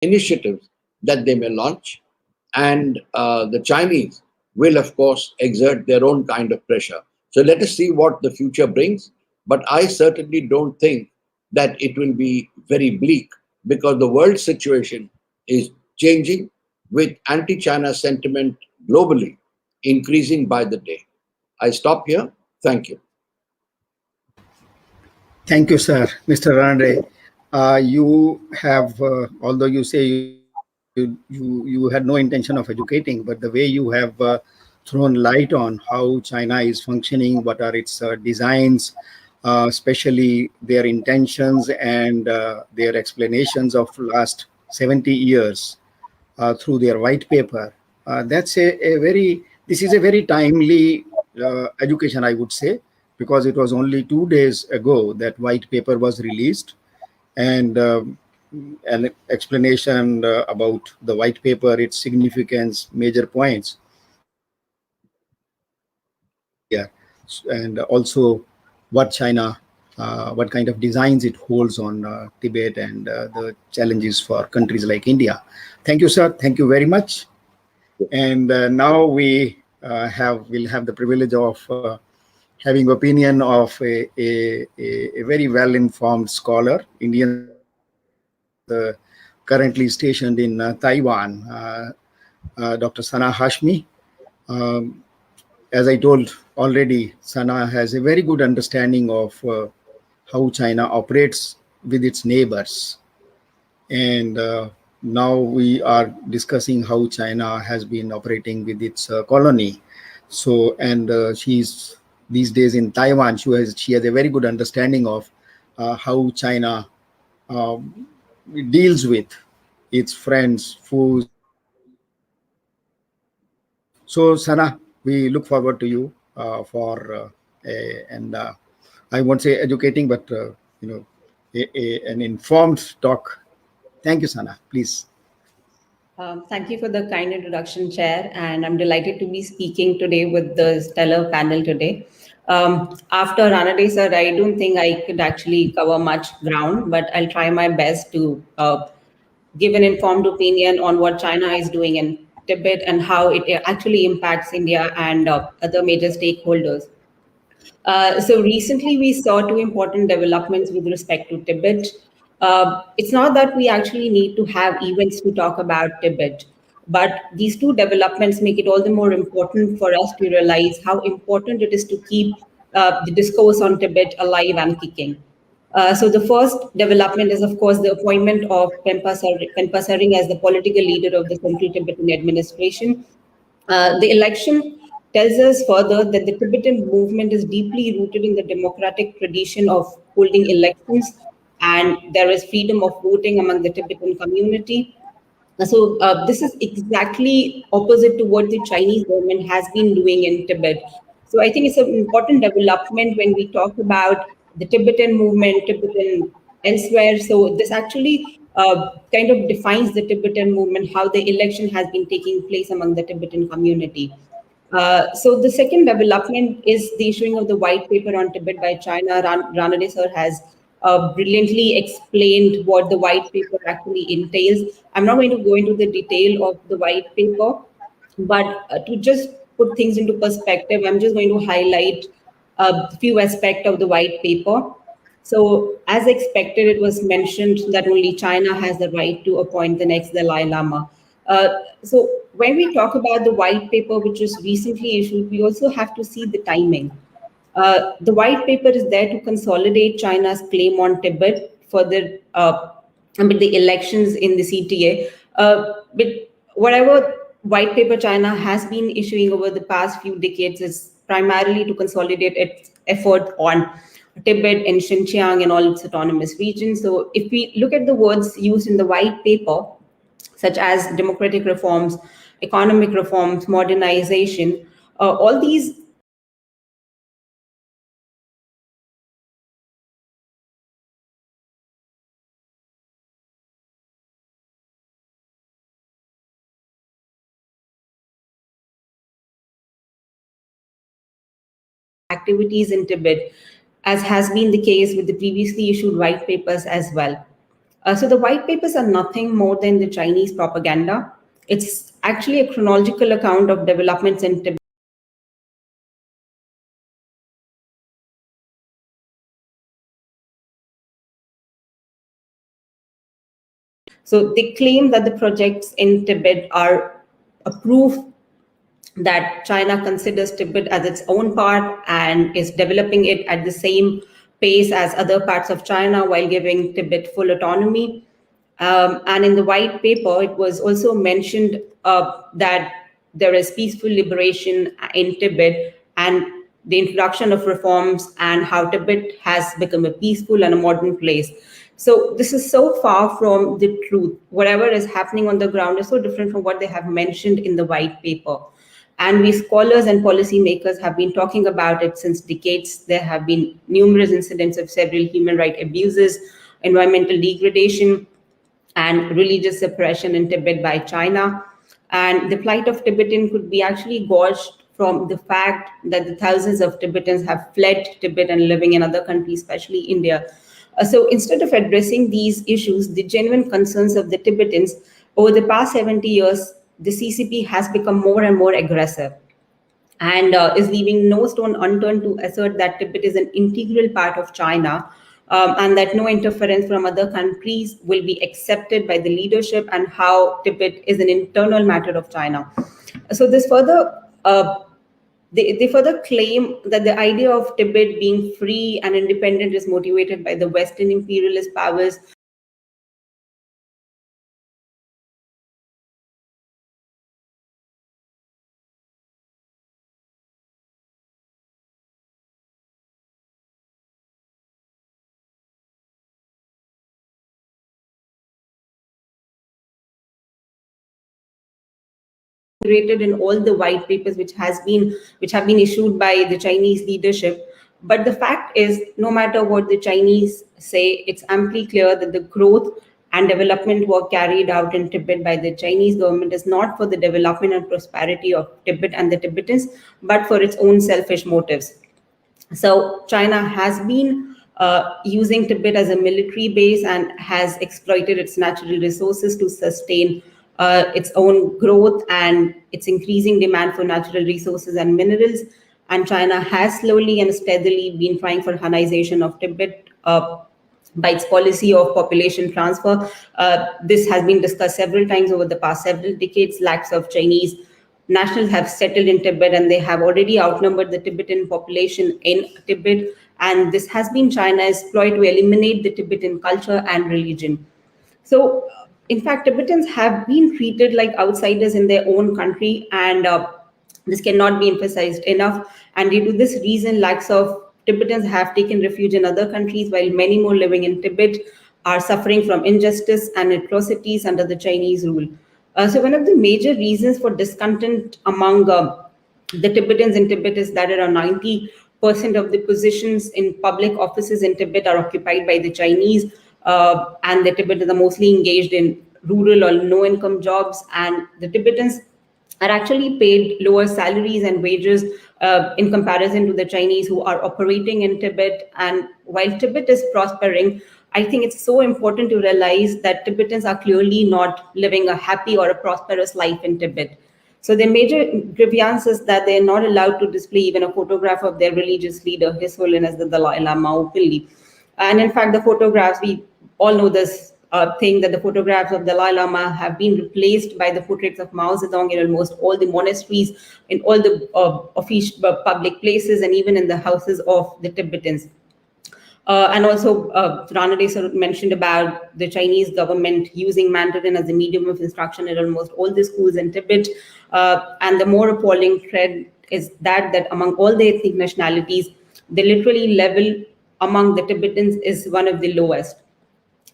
initiatives that they may launch. And the Chinese will, of course, exert their own kind of pressure. So let us see what the future brings. But I certainly don't think that it will be very bleak, because the world situation is changing, with anti China sentiment globally increasing by the day. I stop here. Thank you. Thank you, sir. Mr. Ranade, you have, although you say you had no intention of educating, but the way you have thrown light on how China is functioning, what are its designs, especially their intentions and their explanations of last 70 years through their white paper. That's a very, this is a very timely education, I would say, because it was only 2 days ago that white paper was released, and an explanation about the white paper, its significance, major points, and also what China, what kind of designs it holds on Tibet, and the challenges for countries like India. Thank you, sir. Thank you very much. And now we will have the privilege of having opinion of a very well-informed scholar, Indian currently stationed in Taiwan, Dr. Sana Hashmi. As I told already, Sana has a very good understanding of how China operates with its neighbors. And now we are discussing how China has been operating with its colony. So, and she's these days in Taiwan. She has a very good understanding of how China deals with its friends, foes. So, Sana, we look forward to you for and I won't say educating, but an informed talk. Thank you, Sana. Please. Thank you for the kind introduction, Chair, and I'm delighted to be speaking today with the stellar panel today. After Ranade sir, I don't think I could actually cover much ground, but I'll try my best to give an informed opinion on what China is doing in Tibet and how it actually impacts India and other major stakeholders. So recently we saw two important developments with respect to Tibet. It's not that we actually need to have events to talk about Tibet, but these two developments make it all the more important for us to realize how important it is to keep the discourse on Tibet alive and kicking. So the first development is, of course, the appointment of Khenpa Sering as the political leader of the Central Tibetan administration. The election tells us further that the Tibetan movement is deeply rooted in the democratic tradition of holding elections, and there is freedom of voting among the Tibetan community. So this is exactly opposite to what the Chinese government has been doing in Tibet. So I think it's an important development when we talk about the Tibetan movement, Tibetan elsewhere. So this actually kind of defines the Tibetan movement, how the election has been taking place among the Tibetan community. So the second development is the issuing of the white paper on Tibet by China. Ranade sir has brilliantly explained what the white paper actually entails. I'm not going to go into the detail of the white paper, but to just put things into perspective, I'm just going to highlight a few aspects of the white paper. So as expected, it was mentioned that only China has the right to appoint the next Dalai Lama. So when we talk about the white paper, which was recently issued, we also have to see the timing. The white paper is there to consolidate China's claim on Tibet for the elections in the CTA. But whatever white paper China has been issuing over the past few decades is primarily to consolidate its effort on Tibet and Xinjiang and all its autonomous regions. So if we look at the words used in the white paper, such as democratic reforms, economic reforms, modernization, all these activities in Tibet, as has been the case with the previously issued white papers as well. So the white papers are nothing more than the Chinese propaganda. It's actually a chronological account of developments in Tibet. So they claim that the projects in Tibet are a proof that China considers Tibet as its own part and is developing it at the same pace as other parts of China while giving Tibet full autonomy. And in the white paper, it was also mentioned that there is peaceful liberation in Tibet and the introduction of reforms and how Tibet has become a peaceful and a modern place. So this is so far from the truth. Whatever is happening on the ground is so different from what they have mentioned in the white paper. And we scholars and policymakers have been talking about it since decades. There have been numerous incidents of several human rights abuses, environmental degradation, and religious suppression in Tibet by China. And the plight of Tibetan could be actually gauged from the fact that the thousands of Tibetans have fled Tibet and living in other countries, especially India. So instead of addressing these issues, the genuine concerns of the Tibetans, over the past 70 years, the CCP has become more and more aggressive and is leaving no stone unturned to assert that Tibet is an integral part of China, and that no interference from other countries will be accepted by the leadership, and how Tibet is an internal matter of China. So this further, they further claim that the idea of Tibet being free and independent is motivated by the Western imperialist powers. In all the white papers which have been issued by the Chinese leadership. But the fact is, no matter what the Chinese say, it's amply clear that the growth and development work carried out in Tibet by the Chinese government is not for the development and prosperity of Tibet and the Tibetans, but for its own selfish motives. So China has been using Tibet as a military base and has exploited its natural resources to sustain its own growth and its increasing demand for natural resources and minerals. And China has slowly and steadily been trying for Hanization of Tibet by its policy of population transfer. This has been discussed several times over the past several decades. Lakhs of Chinese nationals have settled in Tibet and they have already outnumbered the Tibetan population in Tibet. And this has been China's ploy to eliminate the Tibetan culture and religion. So, in fact, Tibetans have been treated like outsiders in their own country, and this cannot be emphasized enough. And due to this reason, lakhs of Tibetans have taken refuge in other countries, while many more living in Tibet are suffering from injustice and atrocities under the Chinese rule. So one of the major reasons for discontent among the Tibetans in Tibet is that around 90% of the positions in public offices in Tibet are occupied by the Chinese, and the Tibetans are mostly engaged in rural or no-income jobs, and the Tibetans are actually paid lower salaries and wages in comparison to the Chinese who are operating in Tibet. And while Tibet is prospering, I think it's so important to realize that Tibetans are clearly not living a happy or a prosperous life in Tibet. So their major grievance is that they are not allowed to display even a photograph of their religious leader, His Holiness the Dalai Lama, openly. And in fact, the photographs, we all know this thing that the photographs of Dalai Lama have been replaced by the portraits of Mao Zedong in almost all the monasteries, in all the official public places, and even in the houses of the Tibetans. And also, Ranade sir mentioned about the Chinese government using Mandarin as a medium of instruction in almost all the schools in Tibet. And the more appalling trend is that among all the ethnic nationalities, the literally level among the Tibetans is one of the lowest.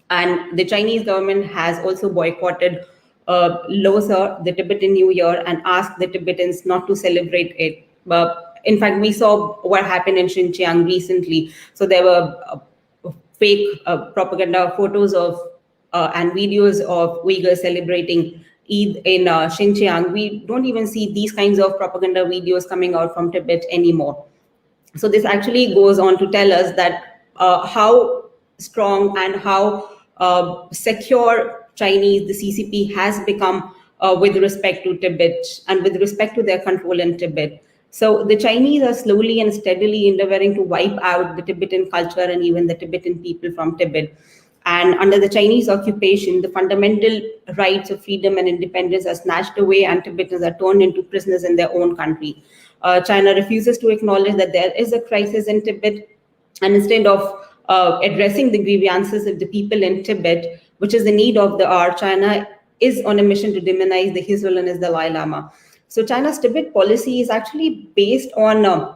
And the Chinese government has also boycotted Losar, the Tibetan New Year, and asked the Tibetans not to celebrate it. In fact, we saw what happened in Xinjiang recently. So there were fake propaganda photos of and videos of Uyghurs celebrating Eid in Xinjiang. We don't even see these kinds of propaganda videos coming out from Tibet anymore. So this actually goes on to tell us that how strong and how secure Chinese the CCP has become with respect to Tibet and with respect to their control in Tibet. So the Chinese are slowly and steadily endeavoring to wipe out the Tibetan culture and even the Tibetan people from Tibet. And under the Chinese occupation, the fundamental rights of freedom and independence are snatched away and Tibetans are turned into prisoners in their own country. China refuses to acknowledge that there is a crisis in Tibet, and instead of addressing the grievances of the people in Tibet, which is the need of the hour, China is on a mission to demonize the His Holiness Dalai Lama. So China's Tibet policy is actually based on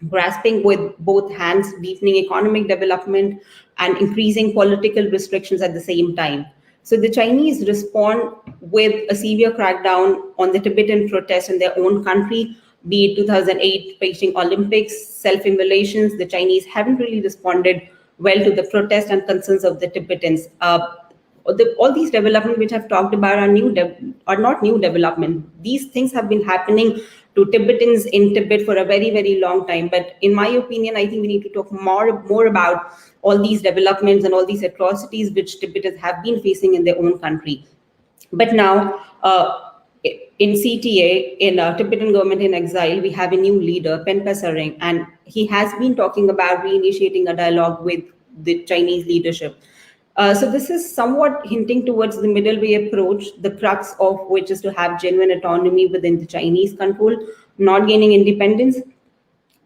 grasping with both hands, deepening economic development and increasing political restrictions at the same time. So the Chinese respond with a severe crackdown on the Tibetan protests in their own country, be it 2008 Beijing Olympics, self-immolations. The Chinese haven't really responded well to the protests and concerns of the Tibetans. All these developments which I've talked about are not new development. These things have been happening to Tibetans in Tibet for a very, very long time. But in my opinion, I think we need to talk more about all these developments and all these atrocities which Tibetans have been facing in their own country. But now, in CTA, in Tibetan Government in Exile, we have a new leader, Penpa Sareng, and he has been talking about reinitiating a dialogue with the Chinese leadership. So this is somewhat hinting towards the middle way approach, the crux of which is to have genuine autonomy within the Chinese control, not gaining independence.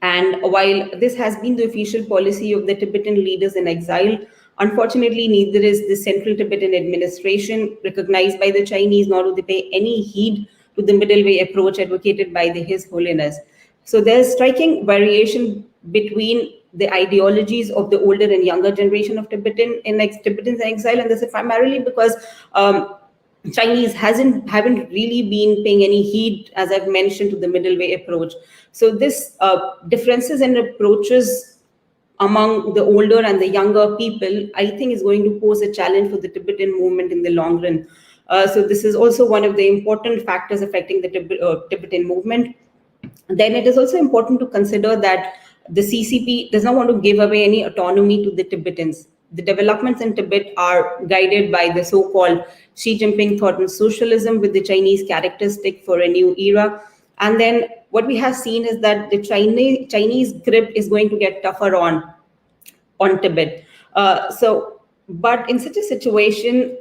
And while this has been the official policy of the Tibetan leaders in exile, unfortunately, neither is the Central Tibetan administration recognized by the Chinese, nor do they pay any heed to the middle way approach advocated by His Holiness. So there's striking variation between the ideologies of the older and younger generation of Tibetans in exile, and this is primarily because Chinese haven't really been paying any heed, as I've mentioned, to the middle way approach. So this differences in approaches among the older and the younger people, I think, is going to pose a challenge for the Tibetan movement in the long run. So this is also one of the important factors affecting the Tibetan movement. Then it is also important to consider that the CCP does not want to give away any autonomy to the Tibetans. The developments in Tibet are guided by the so-called Xi Jinping thought on socialism with the Chinese characteristic for a new era. And then what we have seen is that the Chinese grip is going to get tougher on Tibet. But in such a situation,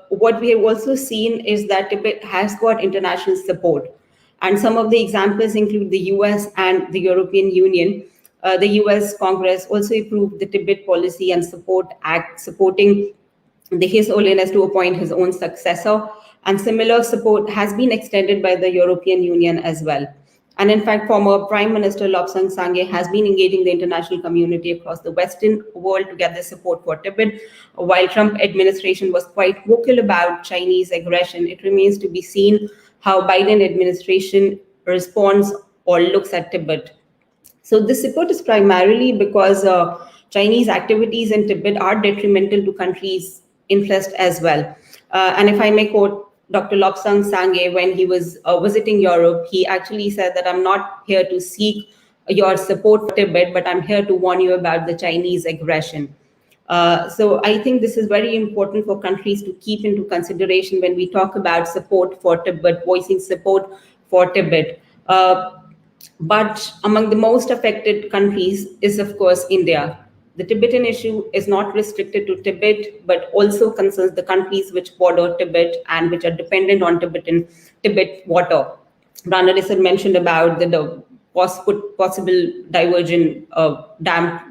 what we have also seen is that Tibet has got international support. And some of the examples include the US and the European Union. The US Congress also approved the Tibet Policy and Support Act, supporting His Holiness to appoint his own successor. And similar support has been extended by the European Union as well. And in fact, former Prime Minister Lobsang Sangye has been engaging the international community across the Western world to gather support for Tibet. While Trump administration was quite vocal about Chinese aggression, it remains to be seen how Biden administration responds or looks at Tibet. So this support is primarily because Chinese activities in Tibet are detrimental to countries' interest as well. And if I may quote Dr. Lobsang Sangye, when he was visiting Europe, he actually said that I'm not here to seek your support for Tibet, but I'm here to warn you about the Chinese aggression. So I think this is very important for countries to keep into consideration when we talk about support for Tibet, voicing support for Tibet. But among the most affected countries is, of course, India. The Tibetan issue is not restricted to Tibet, but also concerns the countries which border Tibet and which are dependent on Tibet water. Ranade sir mentioned about the possible dam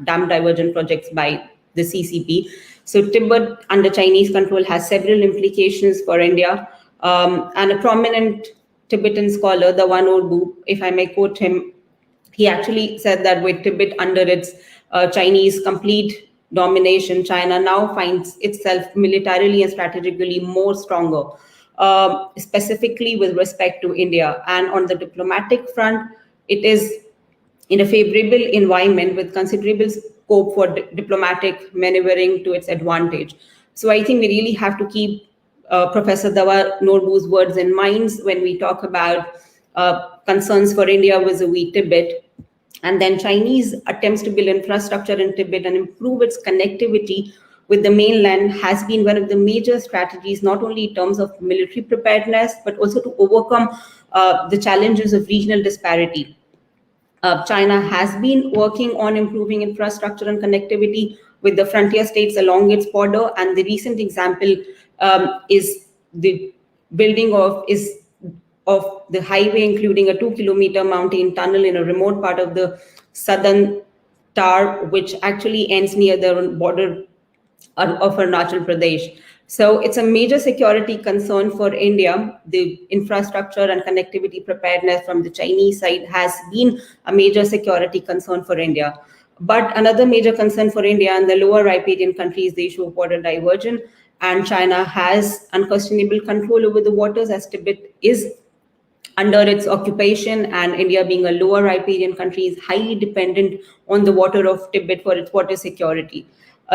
diversion projects by the CCP. So Tibet under Chinese control has several implications for India. And a prominent Tibetan scholar, the One Orbu, if I may quote him, he actually said that with Tibet under its Chinese complete domination, China now finds itself militarily and strategically more stronger, specifically with respect to India. And on the diplomatic front, it is in a favorable environment with considerable scope for diplomatic maneuvering to its advantage. So I think we really have to keep Professor Dawa Norbu's words in mind when we talk about concerns for India vis-a-vis Tibet. And then Chinese attempts to build infrastructure in Tibet and improve its connectivity with the mainland has been one of the major strategies, not only in terms of military preparedness, but also to overcome the challenges of regional disparity. China has been working on improving infrastructure and connectivity with the frontier states along its border, and the recent example is the building of the highway, including a 2-kilometer mountain tunnel in a remote part of the southern Tar, which actually ends near the border of Arunachal Pradesh. So it's a major security concern for India. The infrastructure and connectivity preparedness from the Chinese side has been a major security concern for India. But another major concern for India and the lower riparian countries is the issue of water diversion. And China has unquestionable control over the waters, as Tibet is under its occupation, and India, being a lower riparian country, is highly dependent on the water of Tibet for its water security.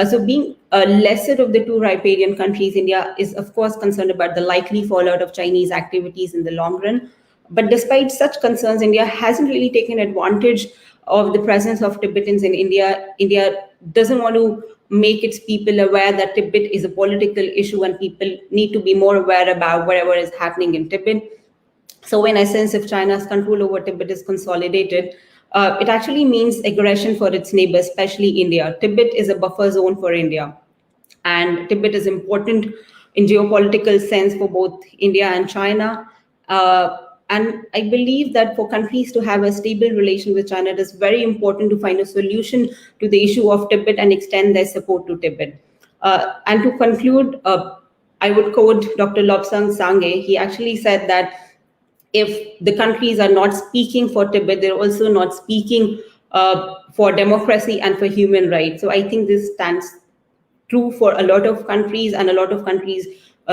So being a lesser of the two riparian countries, India is of course concerned about the likely fallout of Chinese activities in the long run. But despite such concerns, India hasn't really taken advantage of the presence of Tibetans in India. India doesn't want to make its people aware that Tibet is a political issue and people need to be more aware about whatever is happening in Tibet. So in essence, if China's control over Tibet is consolidated, it actually means aggression for its neighbors, especially India. Tibet is a buffer zone for India, and Tibet is important in geopolitical sense for both India and China. And I believe that for countries to have a stable relation with China, it is very important to find a solution to the issue of Tibet and extend their support to Tibet. And to conclude, I would quote Dr. Lobsang Sangye. He actually said that if the countries are not speaking for Tibet, they're also not speaking for democracy and for human rights. So I think this stands true for a lot of countries, and a lot of countries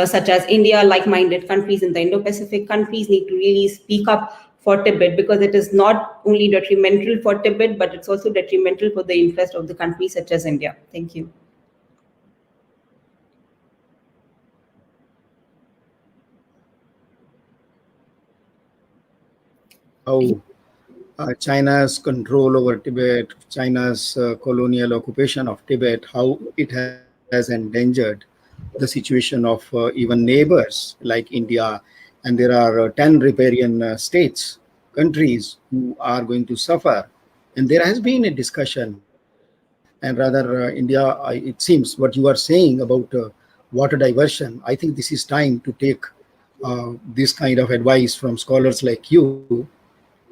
such as India, like-minded countries in the Indo-Pacific countries, need to really speak up for Tibet, because it is not only detrimental for Tibet, but it's also detrimental for the interest of the countries such as India. Thank you. How China's control over Tibet, China's colonial occupation of Tibet, how it has endangered the situation of even neighbors like India. And there are 10 riparian states, countries who are going to suffer. And there has been a discussion, and rather India, it seems what you are saying about water diversion, I think this is time to take this kind of advice from scholars like you,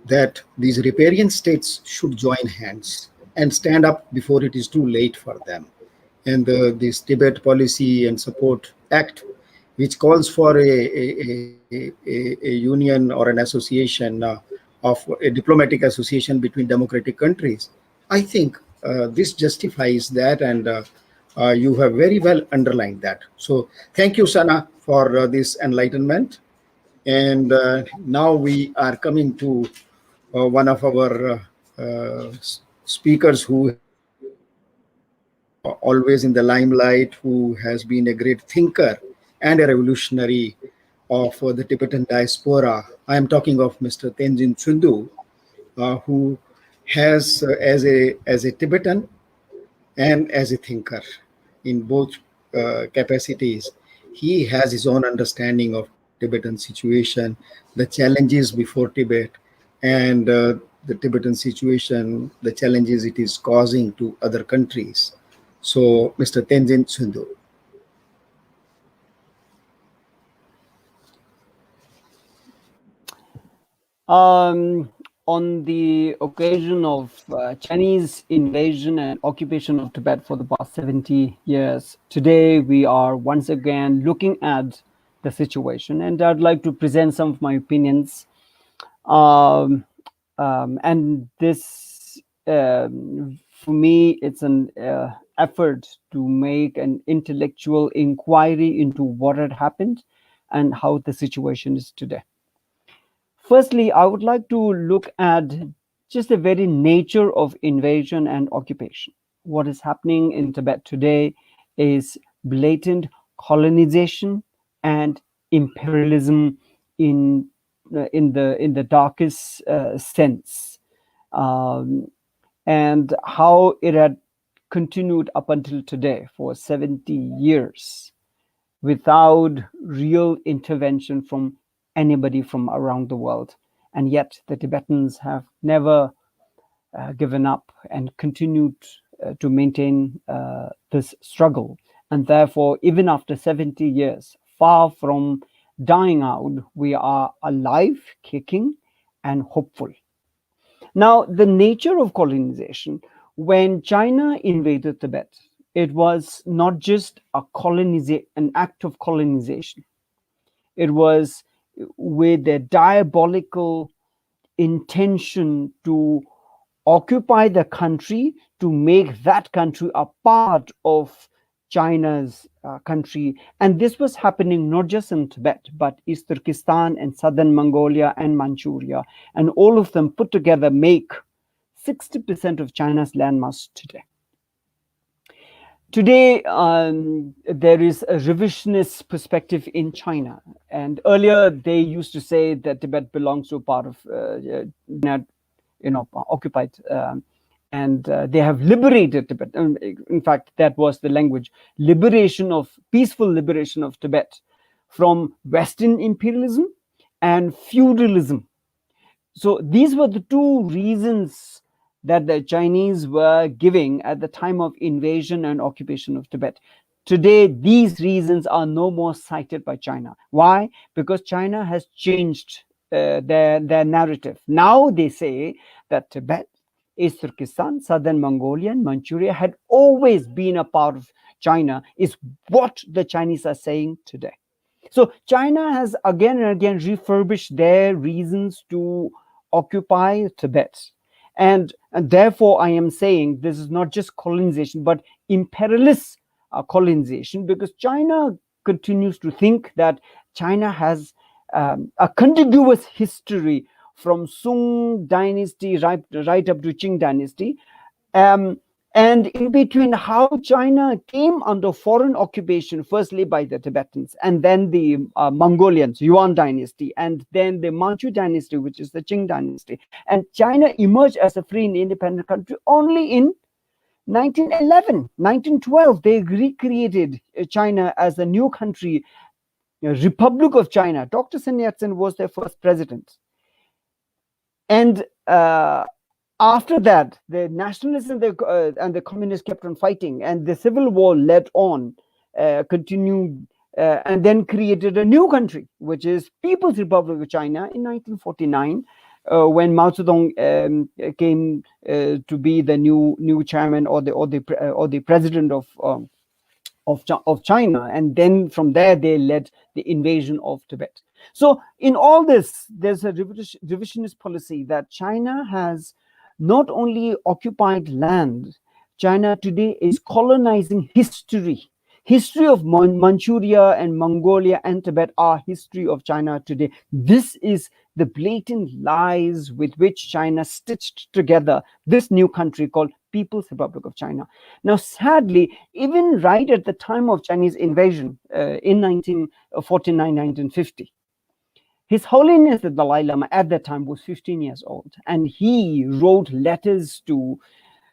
that these riparian states should join hands and stand up before it is too late for them. And this Tibet Policy and Support Act, which calls for a union or an association of a diplomatic association between democratic countries, I think this justifies that, and you have very well underlined that. So thank you, Sana, for this enlightenment. And now we are coming to one of our speakers who has been always in the limelight, who has been a great thinker and a revolutionary of the Tibetan diaspora. I am talking of Mr. Tenzin Chundu, who has, as a Tibetan and as a thinker in both capacities, he has his own understanding of Tibetan situation, the challenges before Tibet, and the Tibetan situation, the challenges it is causing to other countries. So, Mr. Tenzin Chundu. On the occasion of Chinese invasion and occupation of Tibet for the past 70 years, today we are once again looking at the situation, and I'd like to present some of my opinions. And this, for me, it's an effort to make an intellectual inquiry into what had happened and how the situation is today. Firstly, I would like to look at just the very nature of invasion and occupation. What is happening in Tibet today is blatant colonization and imperialism in the darkest sense, and how it had continued up until today for 70 years without real intervention from anybody from around the world. And yet the Tibetans have never given up and continued to maintain this struggle. And therefore, even after 70 years, far from dying out, we are alive, kicking, and hopeful. Now, the nature of colonization, when China invaded Tibet, it was not just an act of colonization. It was with a diabolical intention to occupy the country, to make that country a part of China's country. And this was happening not just in Tibet, but East Turkestan and southern Mongolia and Manchuria. And all of them put together make 60% of China's landmass today. Today, there is a revisionist perspective in China. And earlier, they used to say that Tibet belongs to a part of occupied, and they have liberated Tibet. In fact, that was the language: peaceful liberation of Tibet from Western imperialism and feudalism. So these were the two reasons that the Chinese were giving at the time of invasion and occupation of Tibet. Today, these reasons are no more cited by China. Why? Because China has changed their narrative. Now they say that Tibet, East Turkestan, southern Mongolia, and Manchuria had always been a part of China, is what the Chinese are saying today. So China has again and again refurbished their reasons to occupy Tibet. And therefore, I am saying this is not just colonization, but imperialist colonization, because China continues to think that China has a contiguous history from Sung dynasty right up to Qing dynasty. And in between, how China came under foreign occupation, firstly by the Tibetans, and then the Mongolians, Yuan dynasty, and then the Manchu dynasty, which is the Qing dynasty. And China emerged as a free and independent country only in 1911, 1912. They recreated China as a new country, Republic of China. Dr. Sun Yat-sen was their first president. And after that, the nationalists and the communists kept on fighting, and the civil war led on, continued, and then created a new country, which is People's Republic of China in 1949, when Mao Zedong came to be the new chairman or the president of China, and then from there they led the invasion of Tibet. So in all this, there's a revisionist policy that China has not only occupied land. China today is colonizing history. History of Manchuria and Mongolia and Tibet are history of China today. This is the blatant lies with which China stitched together this new country called People's Republic of China. Now, sadly, even right at the time of Chinese invasion in 1949, 1950, His Holiness the Dalai Lama at that time was 15 years old, and he wrote letters to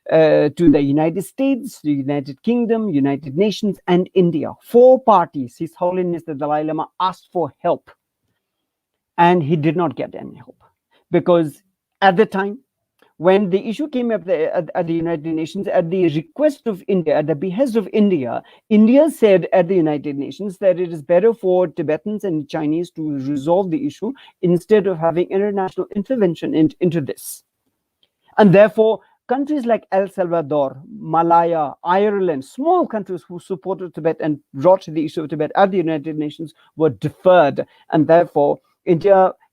the United States, the United Kingdom, United Nations, and India. 4 parties, His Holiness the Dalai Lama asked for help, and he did not get any help, because at the time, when the issue came up at the United Nations, at the request of India, at the behest of India, India said at the United Nations that it is better for Tibetans and Chinese to resolve the issue instead of having international intervention into this. And therefore, countries like El Salvador, Malaya, Ireland, small countries who supported Tibet and brought the issue of Tibet at the United Nations were deferred. And therefore,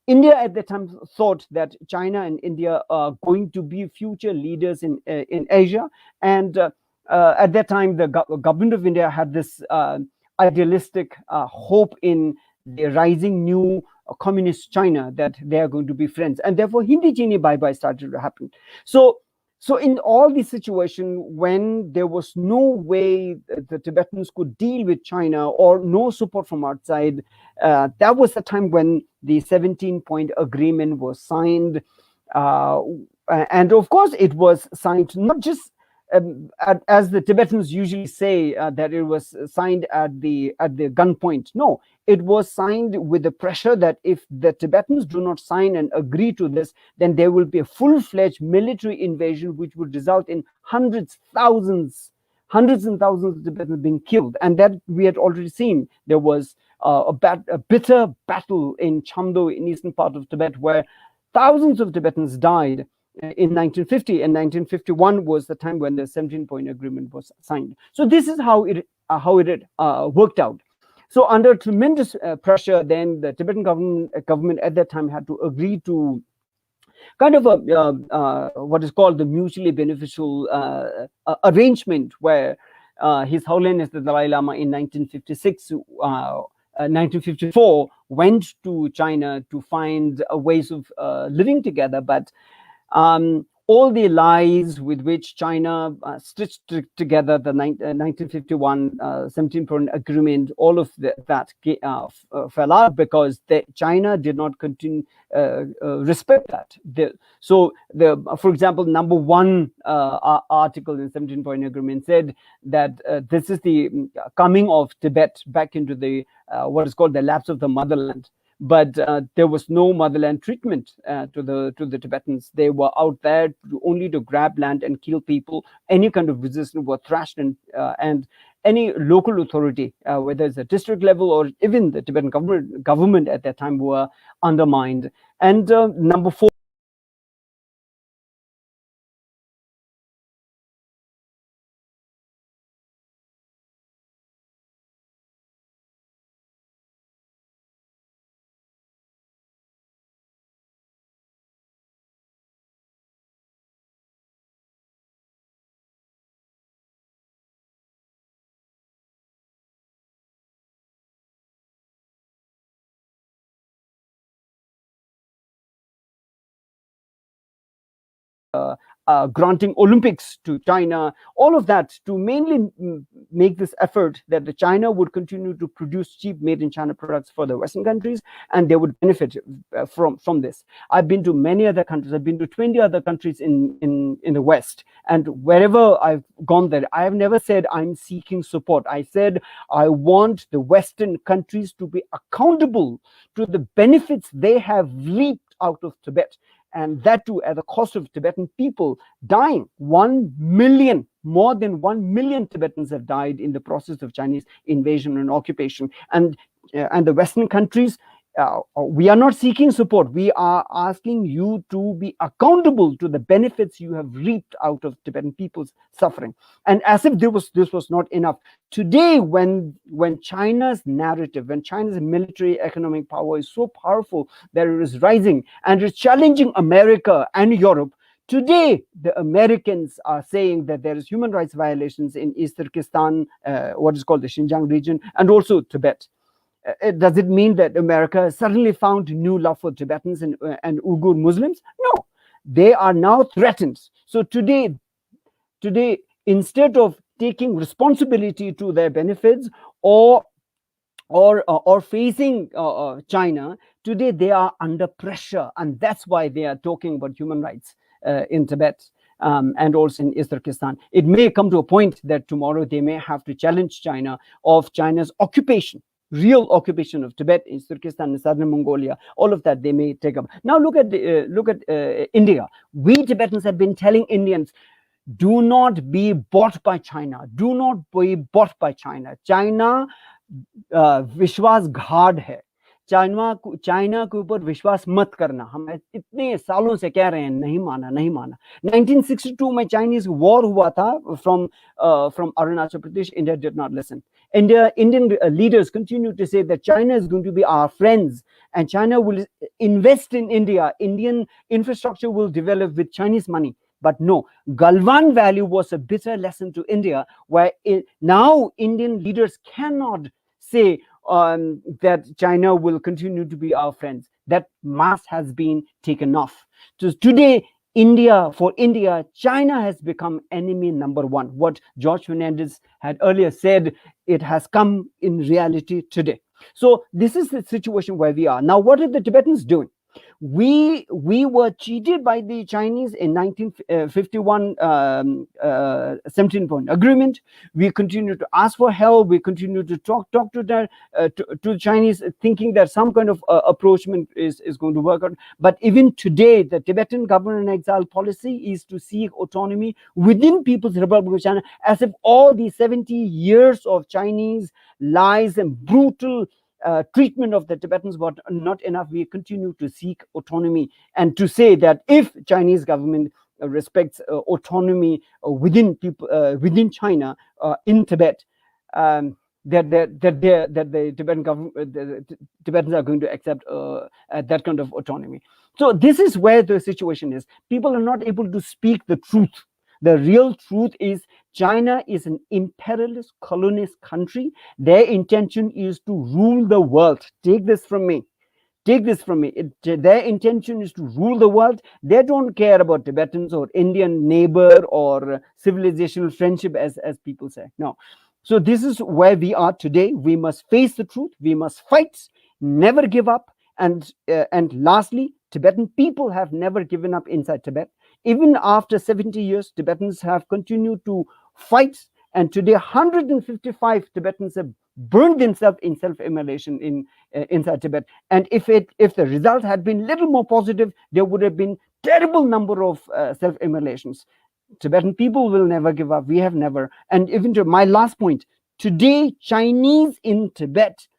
India at the time thought that China and India are going to be future leaders in Asia. And at that time, the government of India had this idealistic hope in the rising new communist China, that they are going to be friends. And therefore, Hindi Chini Bye-Bye started to happen. So in all these situations, when there was no way the Tibetans could deal with China or no support from outside, that was the time when the 17-point agreement was signed. And of course, it was signed not just as the Tibetans usually say, that it was signed at the gunpoint. No, it was signed with the pressure that if the Tibetans do not sign and agree to this, then there will be a full-fledged military invasion, which would result in hundreds and thousands of Tibetans being killed. And that we had already seen. There was a bitter battle in Chamdo, in eastern part of Tibet, where thousands of Tibetans died in 1950, and 1951 was the time when the 17-point agreement was signed. So this is how it worked out. So under tremendous pressure, then the Tibetan government at that time had to agree to kind of what is called the mutually beneficial arrangement, where His Holiness the Dalai Lama in 1954 went to China to find ways of living together, but all the lies with which China stitched together the 1951 17-point agreement, all of that fell out because China did not continue respect that. For example, number one article in 17-point agreement said that this is the coming of Tibet back into the what is called the lapse of the motherland. But there was no motherland treatment to the Tibetans. They were out there only to grab land and kill people. Any kind of resistance were thrashed, and any local authority, whether it's a district level or even the Tibetan government at that time, were undermined. And number four, granting Olympics to China, all of that to mainly make this effort that the China would continue to produce cheap made in China products for the Western countries, and they would benefit from this. I've been to many other countries. I've been to 20 other countries in the West, and wherever I've gone there, I have never said I'm seeking support. I said I want the Western countries to be accountable to the benefits they have reaped out of Tibet. And that too at the cost of Tibetan people dying. 1 million, more than 1 million Tibetans have died in the process of Chinese invasion and occupation. And the Western countries, we are not seeking support. We are asking you to be accountable to the benefits you have reaped out of Tibetan people's suffering. And as if this was not enough, today when China's narrative, when China's military economic power is so powerful that it is rising and is challenging America and Europe, today the Americans are saying that there is human rights violations in East Turkestan, what is called the Xinjiang region, and also Tibet. Does it mean that America suddenly found new love for Tibetans and Uyghur Muslims? No, they are now threatened. So today, instead of taking responsibility to their benefits or facing China, today they are under pressure, and that's why they are talking about human rights in Tibet. And also in East Turkestan. It may come to a point that tomorrow they may have to challenge China of China's occupation, real occupation of Tibet, East Turkestan, and southern Mongolia. All of that they may take up. Now look at India. We Tibetans have been telling Indians, do not be bought by China. Do not be bought by China. China विश्वासघात है. China के ऊपर विश्वास मत करना. हम इतने सालों से कह रहे हैं, नहीं माना. 1962 में Chinese war हुआ था from Arunachal Pradesh. India did not listen. Indian leaders continue to say that China is going to be our friends and China will invest in India. Indian infrastructure will develop with Chinese money. But no, Galwan Valley was a bitter lesson to India, where now Indian leaders cannot say that China will continue to be our friends. That mask has been taken off. So today, for India, China has become enemy number one. What George Fernandez had earlier said, it has come in reality today. So this is the situation where we are. Now, what are the Tibetans doing? We were cheated by the Chinese in 1951 17-point agreement. We continue to ask for help. We continue to talk to the Chinese, thinking that some kind of approachment is going to work out. But even today, the Tibetan government in exile policy is to seek autonomy within People's Republic of China, as if all these 70 years of Chinese lies and brutal treatment of the Tibetans were not enough. We continue to seek autonomy, and to say that if Chinese government respects autonomy within people within China in Tibet, that the Tibetan government, the Tibetans are going to accept that kind of autonomy. So this is where the situation is. People are not able to speak the truth. The real truth is China is an imperialist, colonialist country. Their intention is to rule the world. Take this from me. Take this from me. Their intention is to rule the world. They don't care about Tibetans or Indian neighbor or civilizational friendship, as people say. No. So this is where we are today. We must face the truth. We must fight, never give up. And lastly, Tibetan people have never given up inside Tibet. Even after 70 years, Tibetans have continued to fight. And today, 155 Tibetans have burned themselves in self-immolation inside Tibet. And if the result had been little more positive, there would have been terrible number of self-immolations. Tibetan people will never give up. We have never. And even to my last point, today, Chinese in Tibet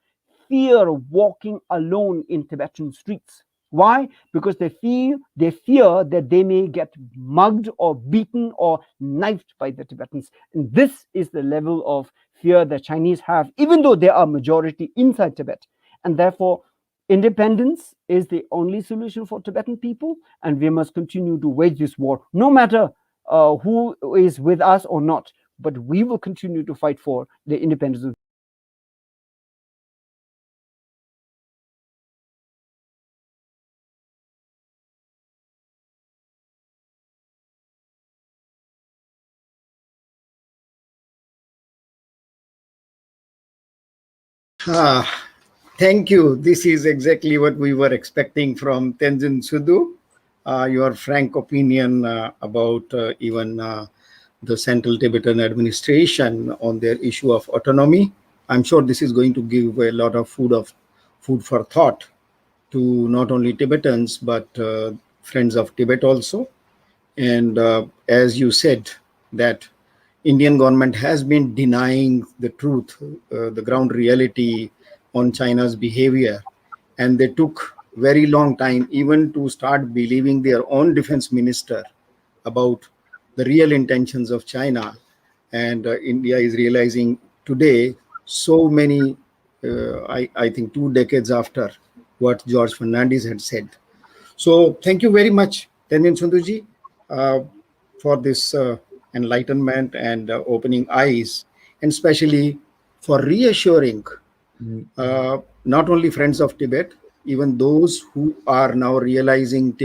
fear walking alone in Tibetan streets. Why? Because they fear that they may get mugged or beaten or knifed by the Tibetans. And this is the level of fear the Chinese have, even though they are majority inside Tibet. And therefore, independence is the only solution for Tibetan people, and we must continue to wage this war, no matter who is with us or not. But we will continue to fight for the independence of Thank you. This is exactly what we were expecting from Tenzin Sudu. Your frank opinion about even the Central Tibetan administration on their issue of autonomy. I'm sure this is going to give a lot of food for thought to not only Tibetans, but friends of Tibet also. And as you said, that Indian government has been denying the truth, the ground reality on China's behavior. And they took very long time even to start believing their own defense minister about the real intentions of China. And India is realizing today, so many, I think 2 decades after what George Fernandez had said. So thank you very much, Tenzin Sunduji, for this enlightenment and opening eyes, and especially for reassuring not only friends of Tibet, even those who are now realizing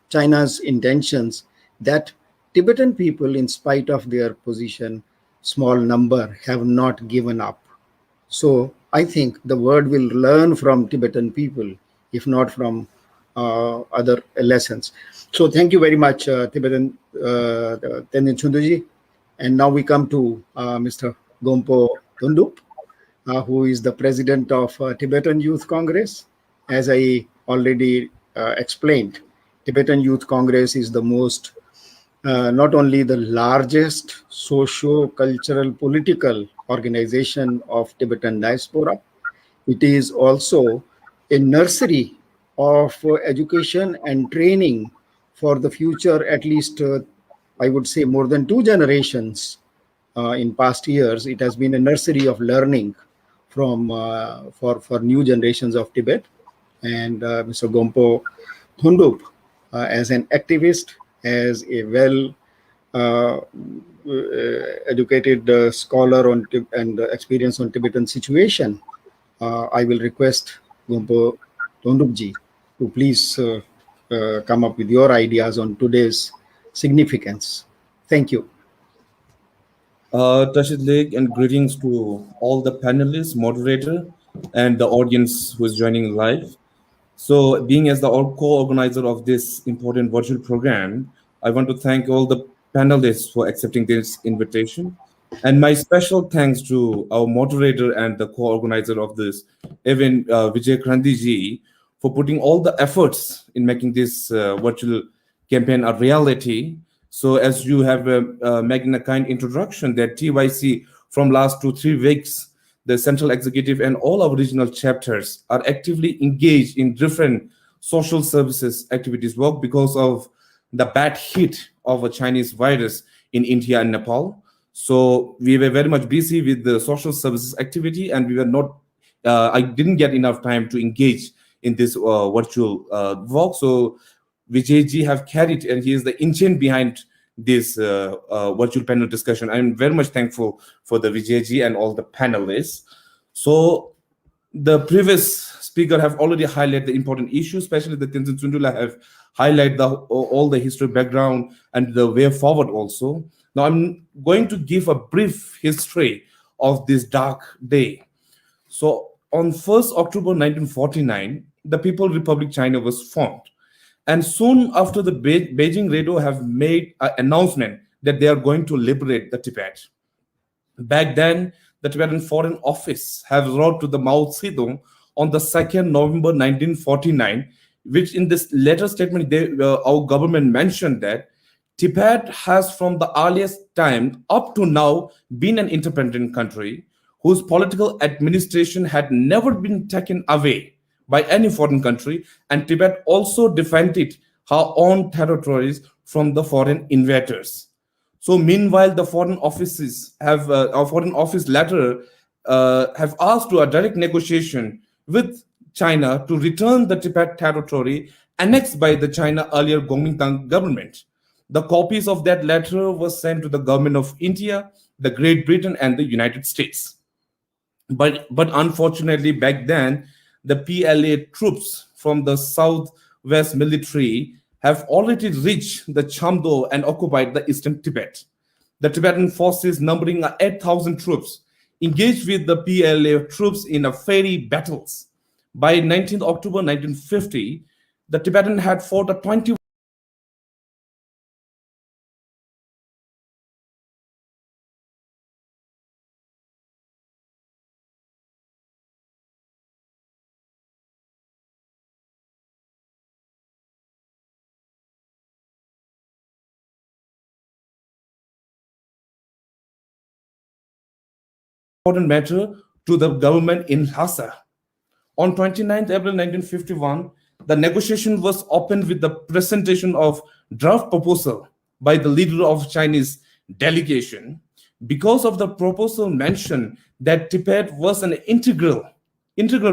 China's intentions, that Tibetan people, in spite of their position, small number, have not given up. So I think the world will learn from Tibetan people, if not from other lessons. So thank you very much, Tibetan Tenzin Sunduji. And now we come to Mr. Gompo Thondup, who is the president of Tibetan Youth Congress. As I already explained, Tibetan Youth Congress is the most, not only the largest socio-cultural political organization of Tibetan diaspora, it is also a nursery of education and training for the future, at least I would say more than 2 generations. In past years, it has been a nursery of learning from for new generations of Tibet. And Mr. Gompo Thondup, as an activist, as a well educated scholar on and experience on Tibetan situation, I will request Gompo Thondupji to please come up with your ideas on today's significance. Thank you. Tashid Lake, and greetings to all the panelists, moderator, and the audience who is joining live. So, being as the co-organizer of this important virtual program, I want to thank all the panelists for accepting this invitation. And my special thanks to our moderator and the co-organizer of this event, Vijay Krandiji, for putting all the efforts in making this virtual campaign a reality. So, as you have making a kind introduction, that TYC from last 2-3 weeks, the central executive and all our regional chapters are actively engaged in different social services activities work because of the bad hit of a Chinese virus in India and Nepal. So we were very much busy with the social services activity, and we were not. I didn't get enough time to engage in this virtual work. So Vijayji have carried, and he is the engine behind this virtual panel discussion. I'm very much thankful for the Vijayji and all the panelists. So the previous speaker have already highlighted the important issues, especially the Tenzin Sundula have highlighted all the history background and the way forward also. Now I'm going to give a brief history of this dark day. So on 1st October 1949, the People's Republic China was formed. And soon after, the Beijing radio have made an announcement that they are going to liberate the Tibet. Back then, the Tibetan Foreign Office have wrote to the Mao Zedong on the 2nd November 1949, which in this letter statement, our government mentioned that Tibet has from the earliest time up to now been an independent country whose political administration had never been taken away by any foreign country, and Tibet also defended her own territories from the foreign invaders. So meanwhile, the foreign offices have our foreign office letter have asked to a direct negotiation with China to return the Tibet territory annexed by the China earlier Kuomintang government. The copies of that letter was sent to the government of India, the Great Britain, and the United States. But unfortunately, back then, the PLA troops from the Southwest military have already reached the Chamdo and occupied the eastern Tibet. The Tibetan forces, numbering 8,000 troops, engaged with the PLA troops in a fiery battles. By 19th October 1950, the Tibetan had fought a 20 important matter to the government in Lhasa. On 29th April 1951, the negotiation was opened with the presentation of draft proposal by the leader of Chinese delegation. Because of the proposal mentioned that Tibet was an integral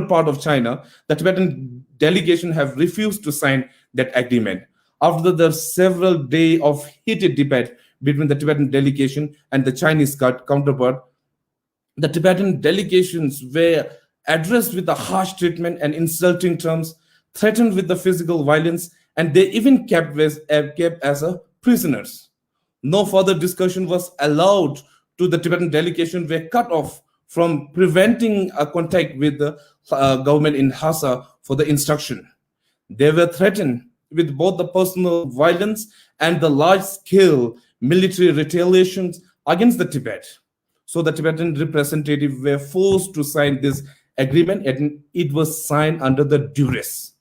part of China, the Tibetan delegation have refused to sign that agreement. After the several days of heated debate between the Tibetan delegation and the Chinese counterpart, the Tibetan delegations were addressed with a harsh treatment and insulting terms, threatened with the physical violence, and they even kept as prisoners. No further discussion was allowed to the Tibetan delegation, were cut off from preventing a contact with the government in Lhasa for the instruction. They were threatened with both the personal violence and the large-scale military retaliations against the Tibet. So the Tibetan representatives were forced to sign this agreement, and it was signed under the duress.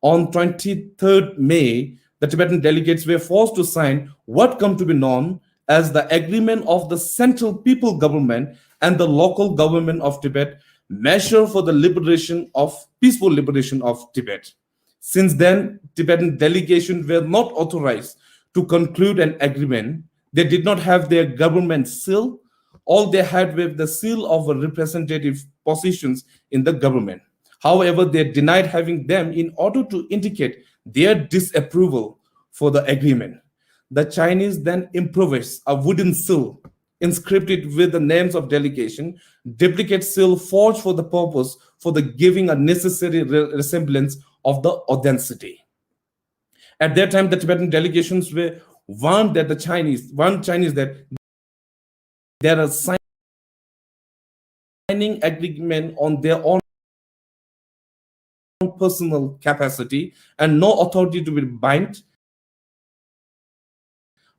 On 23rd May, the Tibetan delegates were forced to sign what come to be known as the Agreement of the Central People Government and the Local Government of Tibet, Measure for the Peaceful Liberation of Tibet. Since then, Tibetan delegations were not authorized to conclude an agreement. They did not have their government seal. All they had were the seal of representative positions in the government. However, they denied having them in order to indicate their disapproval for the agreement. The Chinese then improvised a wooden seal inscripted with the names of delegation, duplicate seal forged for the purpose for the giving a necessary resemblance of the authenticity. At that time, the Tibetan delegations were warned that that there are signing agreement on their own personal capacity and no authority to be bind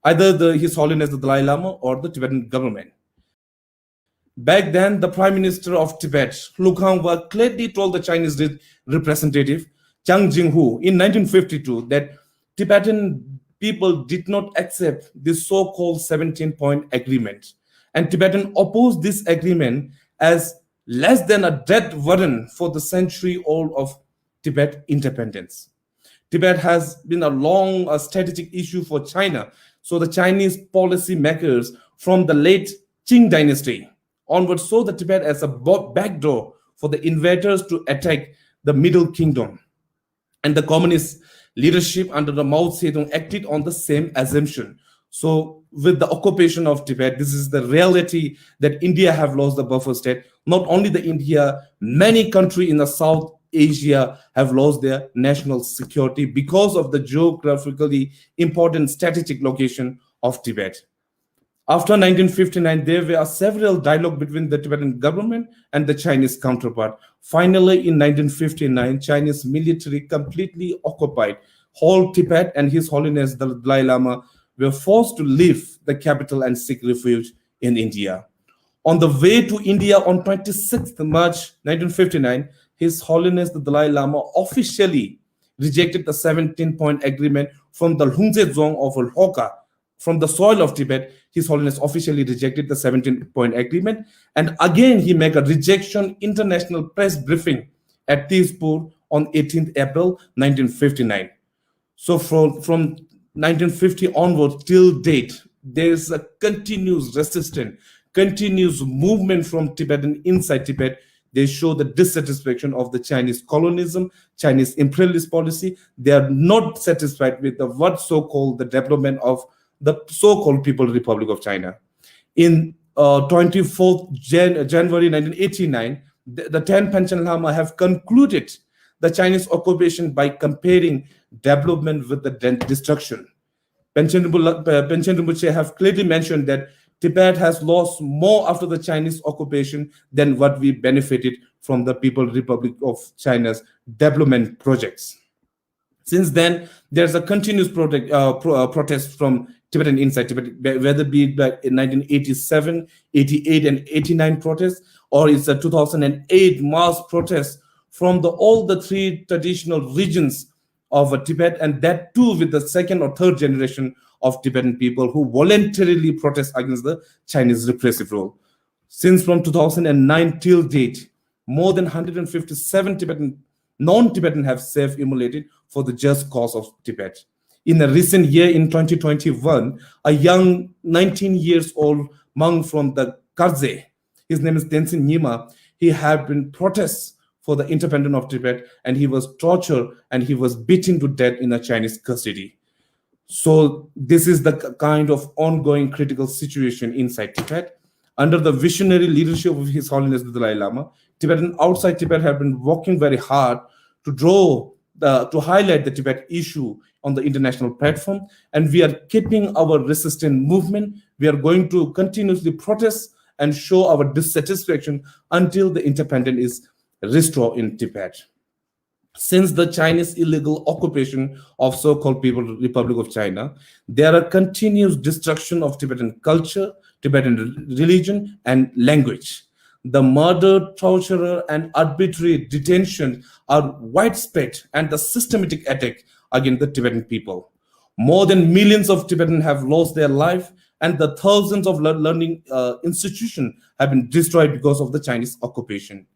either His Holiness the Dalai Lama or the Tibetan government. Back then, the Prime Minister of Tibet, Lu Kangwa, clearly told the Chinese representative Chiang Jing-hu in 1952 that Tibetan people did not accept this so-called 17-point agreement. And Tibetan opposed this agreement as less than a death warrant for the century-old of Tibet independence. Tibet has been a long strategic issue for China. So the Chinese policy makers from the late Qing dynasty onwards saw the Tibet as a backdoor for the invaders to attack the Middle Kingdom. And the communist leadership under the Mao Zedong acted on the same assumption. So with the occupation of Tibet, this is the reality that India have lost the buffer state. Not only the India, many countries in the South Asia have lost their national security because of the geographically important strategic location of Tibet. After 1959, there were several dialogues between the Tibetan government and the Chinese counterpart. Finally, in 1959, Chinese military completely occupied whole Tibet, and His Holiness the Dalai Lama were forced to leave the capital and seek refuge in India. On the way to India on 26th March 1959, His Holiness the Dalai Lama officially rejected the 17-point agreement from the Lhungze Dzong of Lhoka. From the soil of Tibet, His Holiness officially rejected the 17-point agreement. And again, he made a rejection international press briefing at Tezpur on 18th April 1959. So from 1950 onwards till date, there is a continuous resistance, continuous movement from Tibetan inside Tibet. They show the dissatisfaction of the Chinese colonialism, Chinese imperialist policy. They are not satisfied with the what so-called the development of the so-called People's Republic of China. In 24th January 1989, the 10 Panchen Lama have concluded the Chinese occupation by comparing development with the destruction. Panchen Rinpoche have clearly mentioned that Tibet has lost more after the Chinese occupation than what we benefited from the People's Republic of China's development projects. Since then, there's a continuous protest from Tibetan inside Tibet, whether it be like in 1987, 88, and 89 protests, or it's a 2008 mass protest from all the three traditional regions of Tibet, and that too with the second or third generation of Tibetan people who voluntarily protest against the Chinese repressive rule. Since from 2009 till date, more than 157 non-Tibetan have self-immolated for the just cause of Tibet. In a recent year, in 2021, a young 19 years old monk from the Karze, his name is Tenzin Nyima, he had been protests for the independence of Tibet, and he was tortured and he was beaten to death in a Chinese custody. So this is the kind of ongoing critical situation inside Tibet. Under the visionary leadership of His Holiness the Dalai Lama, Tibetan outside Tibet have been working very hard to highlight the Tibet issue on the international platform, and we are keeping our resistance movement. We are going to continuously protest and show our dissatisfaction until the independence is restored in Tibet. Since the Chinese illegal occupation of so-called People's Republic of China, there are continuous destruction of Tibetan culture, Tibetan religion, and language. The murder, torture, and arbitrary detention are widespread, and the systematic attack against the Tibetan people. More than millions of Tibetans have lost their life, and the thousands of learning institutions have been destroyed because of the Chinese occupation.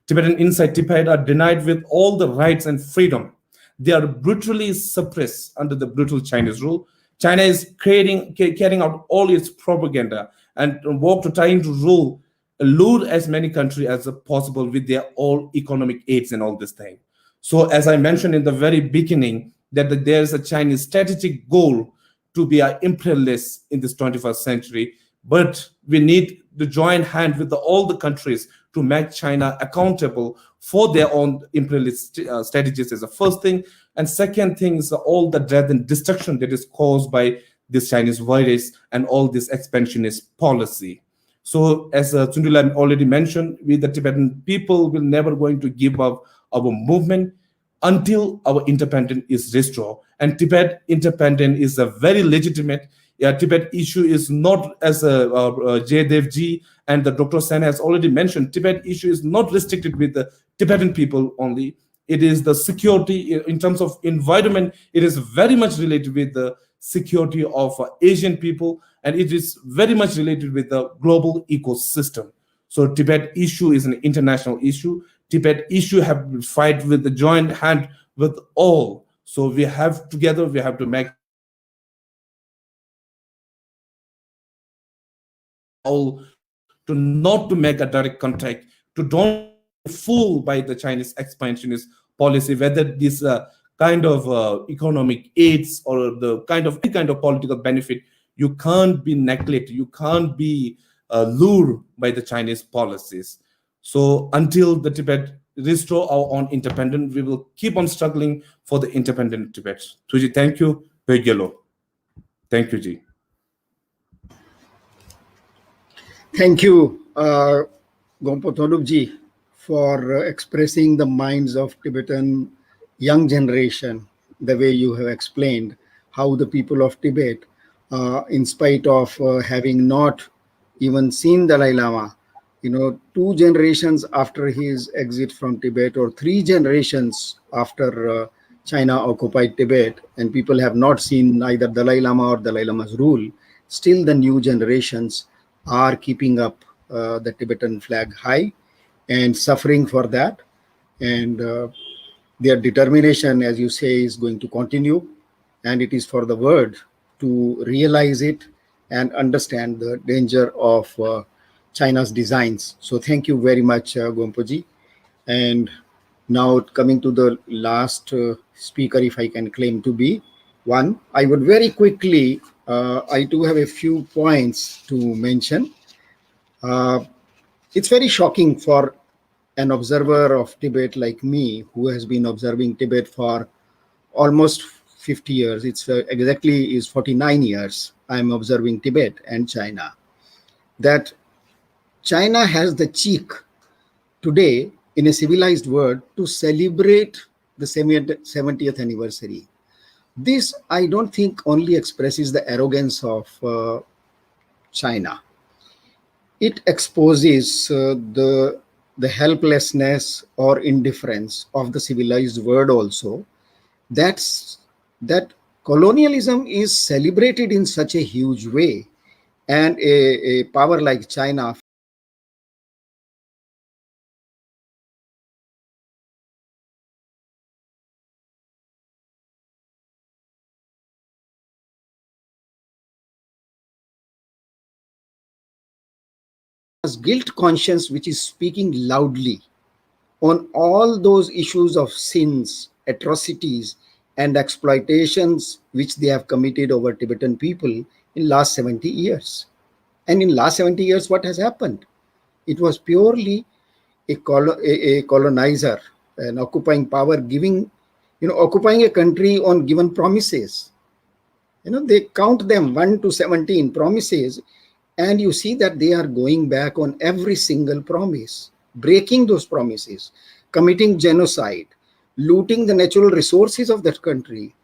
Tibetan inside Tibet are denied with all the rights and freedom. They are brutally suppressed under the brutal Chinese rule. China is carrying out all its propaganda and work to trying to lure as many countries as possible with their all economic aids and all this thing. So as I mentioned in the very beginning, that there is a Chinese strategic goal to be an imperialist in this 21st century, but we need to join hand with all the countries to make China accountable for their own imperialist strategies is the first thing. And second thing is all the death and destruction that is caused by this Chinese virus and all this expansionist policy. So as Tsundula already mentioned, we the Tibetan people will never going to give up our movement. until our independence is restored. And Tibet independence is a very legitimate. Tibet issue is not, as Jay Devji and the Dr. Sen has already mentioned, Tibet issue is not restricted with the Tibetan people only. It is the security in terms of environment. It is very much related with the security of Asian people, and it is very much related with the global ecosystem. So Tibet issue is an international issue. Tibet issue have to fight with the joint hand with all. So we have together, we have to make all to not to make a direct contact, to don't fool by the Chinese expansionist policy, whether this kind of economic aids or the kind of political benefit, you can't be neglected, you can't be lured by the Chinese policies. So until the Tibet restore our own independence, we will keep on struggling for the independent Tibet. Tuji, thank you. Thank you, Ji. Thank you, Gompo Tolupji, for expressing the minds of Tibetan young generation, the way you have explained how the people of Tibet, in spite of having not even seen Dalai Lama, 2 generations after his exit from Tibet, or 3 generations after China occupied Tibet, and people have not seen neither Dalai Lama or Dalai Lama's rule, still the new generations are keeping up the Tibetan flag high and suffering for that. And their determination, as you say, is going to continue. And it is for the world to realize it and understand the danger of China's designs. So thank you very much, Gompoji. And now coming to the last speaker, if I can claim to be one, I would very quickly, I do have a few points to mention. It's very shocking for an observer of Tibet like me, who has been observing Tibet for almost 50 years. It's exactly is 49 years I'm observing Tibet and China, that China has the cheek today in a civilized world to celebrate the 70th anniversary. This, I don't think, only expresses the arrogance of China. It exposes the helplessness or indifference of the civilized world also. That colonialism is celebrated in such a huge way, and a power like China has guilt conscience, which is speaking loudly on all those issues of sins, atrocities, and exploitations which they have committed over Tibetan people in last 70 years. And in last 70 years, what has happened? It was purely a colonizer, an occupying power giving, occupying a country on given promises. They count them 1 to 17 promises, and you see that they are going back on every single promise, breaking those promises, committing genocide, looting the natural resources of that country.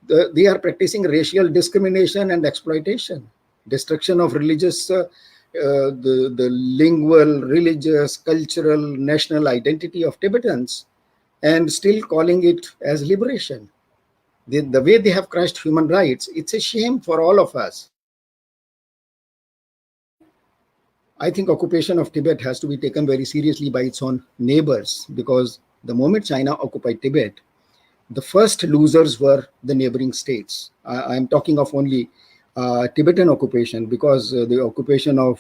They are practicing racial discrimination and exploitation, destruction of religious, the lingual, religious, cultural, national identity of Tibetans, and still calling it as liberation. The way they have crushed human rights, it's a shame for all of us. I think occupation of Tibet has to be taken very seriously by its own neighbors, because the moment China occupied Tibet, the first losers were the neighboring states. I'm talking of only Tibetan occupation, because the occupation of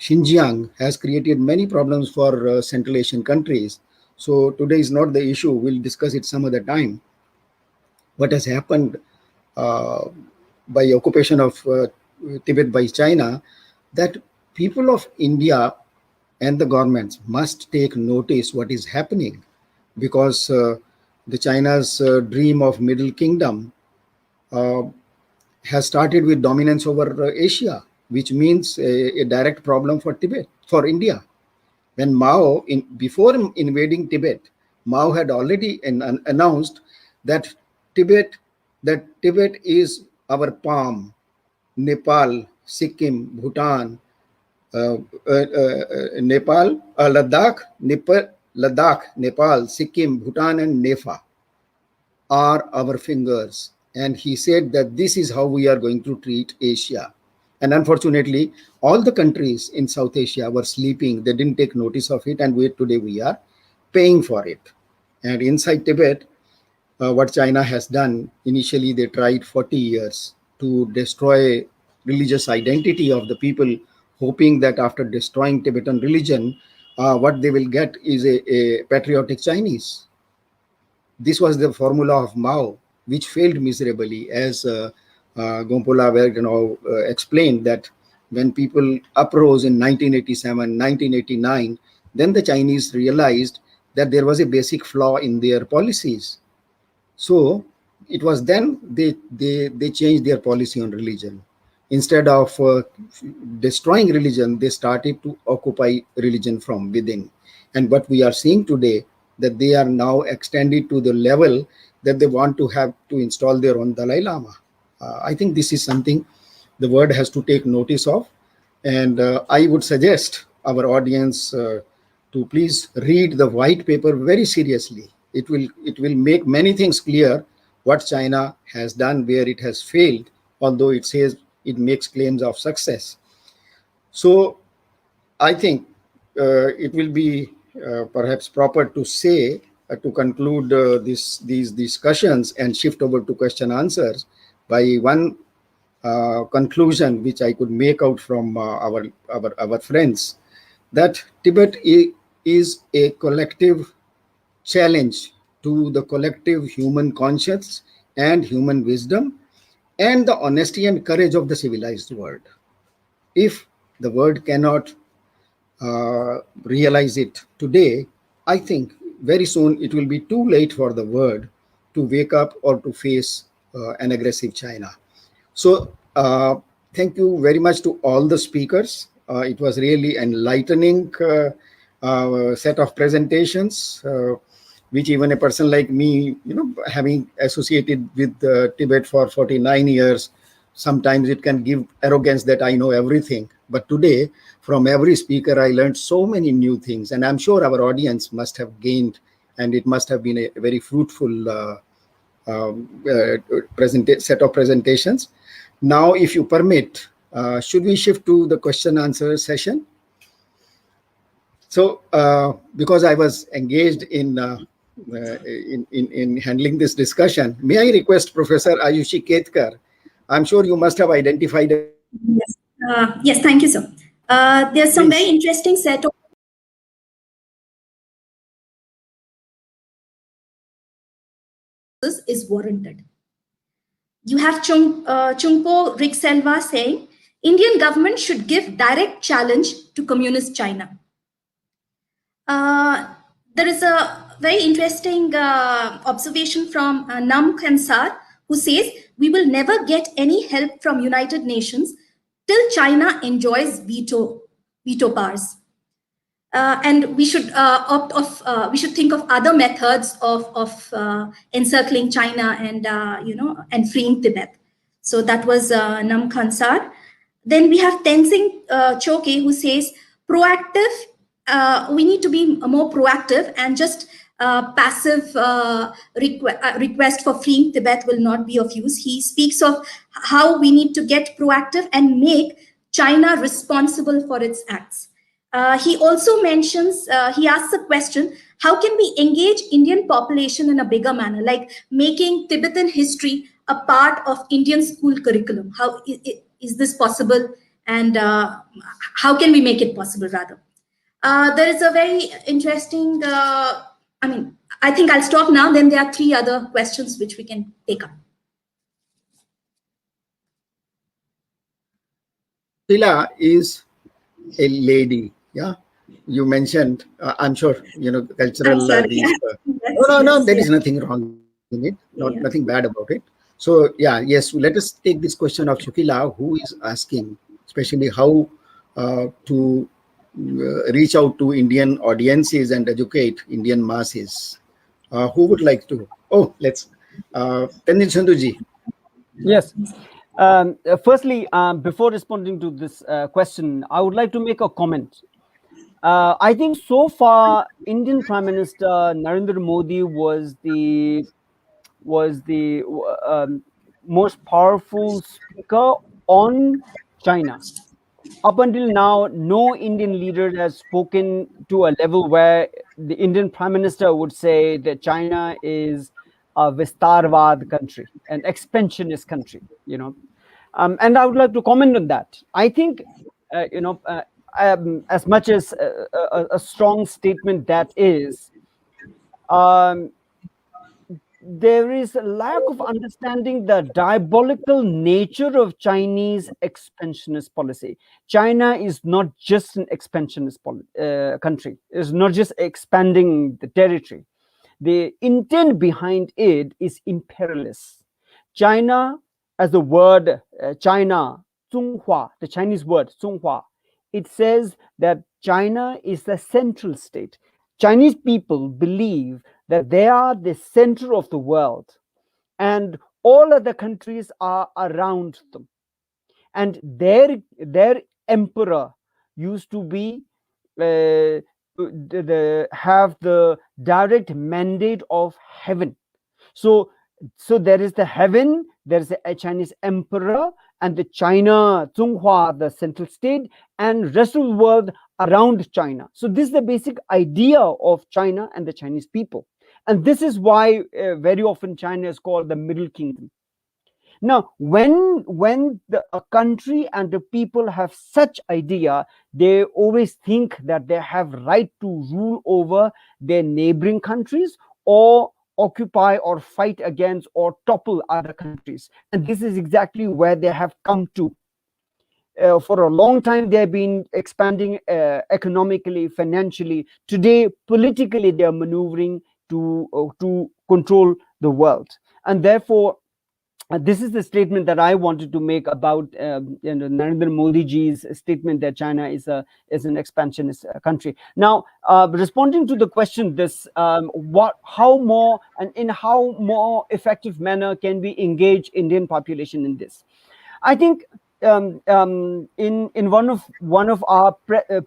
Xinjiang has created many problems for Central Asian countries. So today is not the issue. We'll discuss it some other time. What has happened by occupation of Tibet by China, that people of India and the governments must take notice what is happening, because the China's dream of Middle Kingdom has started with dominance over Asia, which means a direct problem for Tibet, for India. When Mao, before invading Tibet, Mao had already announced that Tibet, Tibet is our palm, Nepal, Sikkim, Bhutan, Nepal, Ladakh, Nepal, Sikkim, Bhutan, and Nepal are our fingers. And he said that this is how we are going to treat Asia. And unfortunately, all the countries in South Asia were sleeping. They didn't take notice of it. And today we are paying for it. And inside Tibet, what China has done, initially they tried 40 years to destroy religious identity of the people, hoping that after destroying Tibetan religion, what they will get is a patriotic Chinese. This was the formula of Mao, which failed miserably, as Gompola explained, that when people uprose in 1987, 1989, then the Chinese realized that there was a basic flaw in their policies. So it was then they changed their policy on religion. Instead of destroying religion, they started to occupy religion from within. And what we are seeing today, that they are now extended to the level that they want to have to install their own Dalai Lama. I think this is something the world has to take notice of. And I would suggest our audience to please read the white paper very seriously. It will make many things clear what China has done, where it has failed, although it says it makes claims of success. So I think it will be perhaps proper to say, to conclude these discussions and shift over to question answers by one conclusion which I could make out from our friends, that Tibet is a collective challenge to the collective human conscience and human wisdom and the honesty and courage of the civilized world. If the world cannot realize it today, I think very soon it will be too late for the world to wake up or to face an aggressive China. So thank you very much to all the speakers. It was really enlightening set of presentations, which even a person like me, having associated with Tibet for 49 years, sometimes it can give arrogance that I know everything. But today, from every speaker, I learned so many new things. And I'm sure our audience must have gained, and it must have been a very fruitful set of presentations. Now, if you permit, should we shift to the question answer session? So, because I was engaged in handling this discussion, may I request Professor Ayushi Ketkar? I'm sure you must have identified. Yes, yes, thank you, sir. There's some very interesting set of is warranted. You have Chungpo Rikselva saying, Indian government should give direct challenge to communist China. There is a very interesting observation from Nam Khansar, who says, we will never get any help from United Nations till China enjoys veto powers. And we should we should think of other methods of encircling China and freeing Tibet. So that was Nam Khansar. Then we have Tenzing Choke, who says, proactive, we need to be more proactive, and just passive request for freeing Tibet will not be of use. He speaks of how we need to get proactive and make China responsible for its acts. He also mentions, he asks a question, how can we engage Indian population in a bigger manner, like making Tibetan history a part of Indian school curriculum? How is this possible, and how can we make it possible, rather? There is a very interesting, I think I'll stop now. Then there are 3 other questions which we can take up. Sila is a lady, yeah. You mentioned, I'm sure, cultural. There is nothing wrong in it, nothing bad about it. So, yes, let us take this question of Shukila, who is asking, especially how to reach out to Indian audiences and educate Indian masses. Who would like to? Oh, let's. Tenzin Sandhuji. Yes. Firstly, before responding to this question, I would like to make a comment. I think so far, Indian Prime Minister Narendra Modi was the most powerful speaker on China. Up until now, no Indian leader has spoken to a level where the Indian Prime Minister would say that China is a Vistarvad country, an expansionist country. And I would like to comment on that. I think, as much as a strong statement that is, there is a lack of understanding the diabolical nature of Chinese expansionist policy. China is not just an expansionist country. It's not just expanding the territory. The intent behind it is imperialist. China, as the word China, Zhonghua, the Chinese word Zhonghua, it says that China is the central state. Chinese people believe that they are the center of the world and all other countries are around them. And their emperor used to be have the direct mandate of heaven. So there is the heaven, there is a Chinese emperor, and the China, Zhonghua, the central state, and rest of the world around China. So this is the basic idea of China and the Chinese people. And this is why very often China is called the Middle Kingdom. Now, when a country and the people have such idea, they always think that they have right to rule over their neighboring countries or occupy or fight against or topple other countries. And this is exactly where they have come to. For a long time, they've been expanding economically, financially. Today, politically, they are maneuvering to control the world. And therefore, this is the statement that I wanted to make about Narendra Modi ji's statement that China is an expansionist country. Now, responding to the question, how more effective manner can we engage Indian population in this? I think in one of our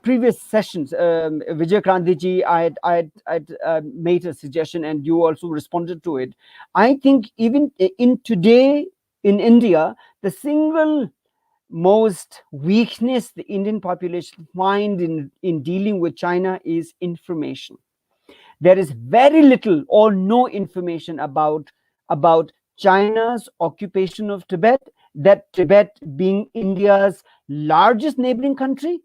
previous sessions, Vijay Krandiji, I made a suggestion and you also responded to it. I think even in today in India, the single most weakness the Indian population find in dealing with China is information. There is very little or no information about China's occupation of Tibet, that Tibet being India's largest neighboring country,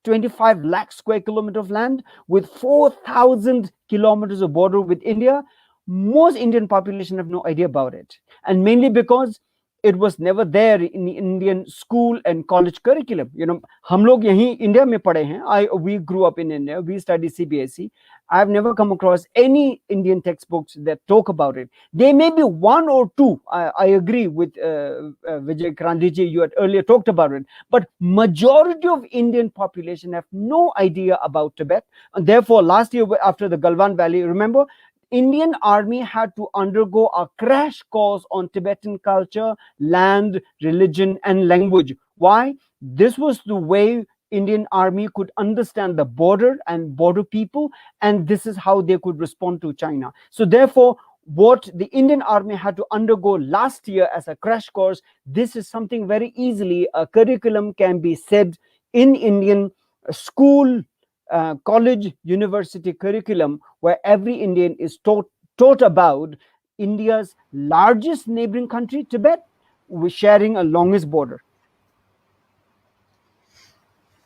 25 lakh square kilometers of land with 4,000 kilometers of border with India. Most Indian population have no idea about it. And mainly because it was never there in the Indian school and college curriculum. हम लोग यहीं India में पढ़े हैं. We grew up in India. We studied CBSE. I've never come across any Indian textbooks that talk about it. There may be one or two. I agree with Vijay Krandiji. You had earlier talked about it. But majority of Indian population have no idea about Tibet. And therefore, last year after the Galwan Valley, remember, Indian Army had to undergo a crash course on Tibetan culture, land, religion, and language. Why? This was the way Indian Army could understand the border and border people, and this is how they could respond to China. So therefore, what the Indian Army had to undergo last year as a crash course, this is something very easily a curriculum can be said in Indian school, college, university curriculum, where every Indian is taught about India's largest neighboring country, Tibet, with sharing a longest border.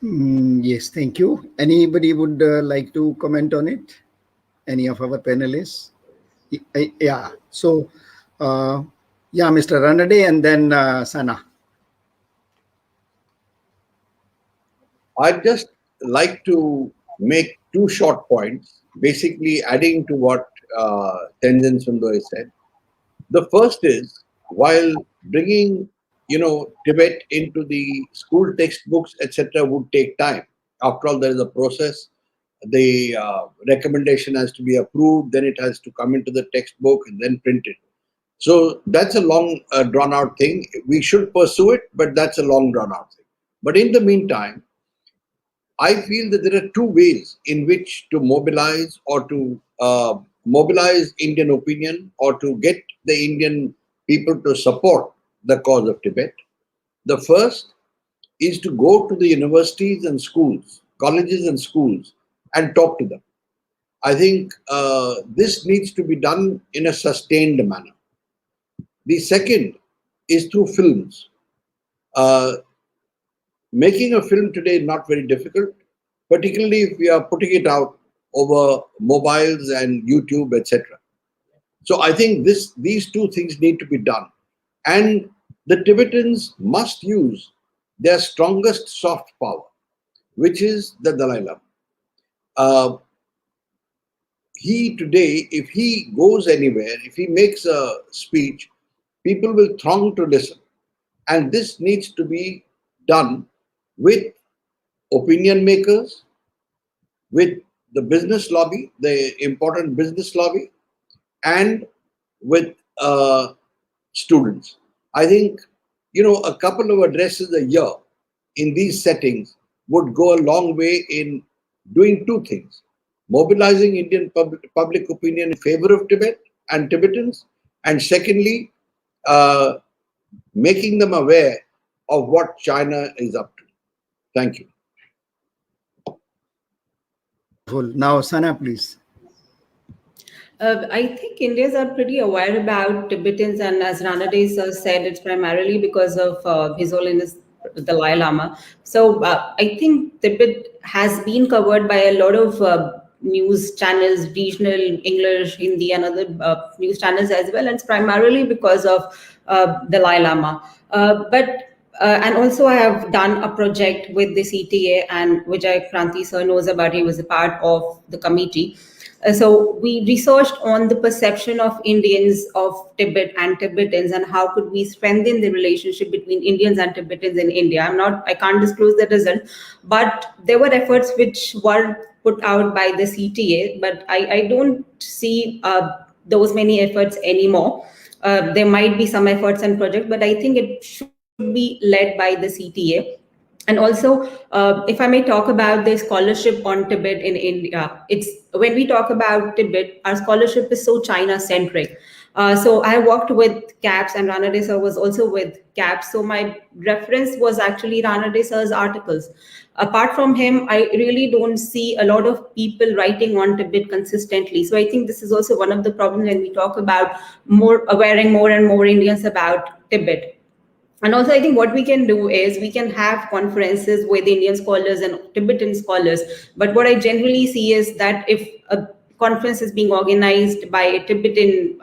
Yes, thank you. Anybody would like to comment on it? Any of our panelists? Yeah. So, Mr. Ranade and then Sana. I'd just like to make two short points, basically adding to what Tenzin Sundar said. The first is, while bringing Tibet into the school textbooks, etc., would take time. After all, there is a process the recommendation has to be approved, then it has to come into the textbook and then printed. So that's a long drawn out thing. We should pursue it, but that's a long drawn out thing. But in the meantime, I feel that there are two ways in which to mobilize or to mobilize Indian opinion or to get the Indian people to support the cause of Tibet. The first is to go to the universities and schools, colleges and schools, and talk to them. I think this needs to be done in a sustained manner. The second is through films. Making a film today is not very difficult, particularly if we are putting it out over mobiles and YouTube, etc. So I think these two things need to be done. And the Tibetans must use their strongest soft power, which is the Dalai Lama. He today, if he goes anywhere, if he makes a speech, people will throng to listen. And this needs to be done with opinion makers, with the business lobby, the important business lobby, and with students. I think, a couple of addresses a year in these settings would go a long way in doing two things: mobilizing Indian public opinion in favor of Tibet and Tibetans, and secondly, making them aware of what China is up to. Thank you. Now, Sana, please. I think Indians are pretty aware about Tibetans, and as Ranade sir said, it's primarily because of His Holiness the Dalai Lama. So I think Tibet has been covered by a lot of news channels, regional, English, Hindi, and other news channels as well. And it's primarily because of Dalai Lama. And also I have done a project with the CTA, and Vijay Kranti sir knows about it. He was a part of the committee. So we researched on the perception of Indians of Tibet and Tibetans, and how could we strengthen the relationship between Indians and Tibetans in India. I can't disclose the result, but there were efforts which were put out by the CTA, but I don't see those many efforts anymore. There might be some efforts and projects, but I think it should be led by the CTA. And also, if I may talk about the scholarship on Tibet in India, when we talk about Tibet, our scholarship is so China-centric. So I worked with CAPS, and Ranade sir was also with CAPS. So my reference was actually Ranade sir's articles. Apart from him, I really don't see a lot of people writing on Tibet consistently. So I think this is also one of the problems when we talk about awareing more and more Indians about Tibet. And also, I think what we can do is we can have conferences with Indian scholars and Tibetan scholars. But what I generally see is that if a conference is being organized by a Tibetan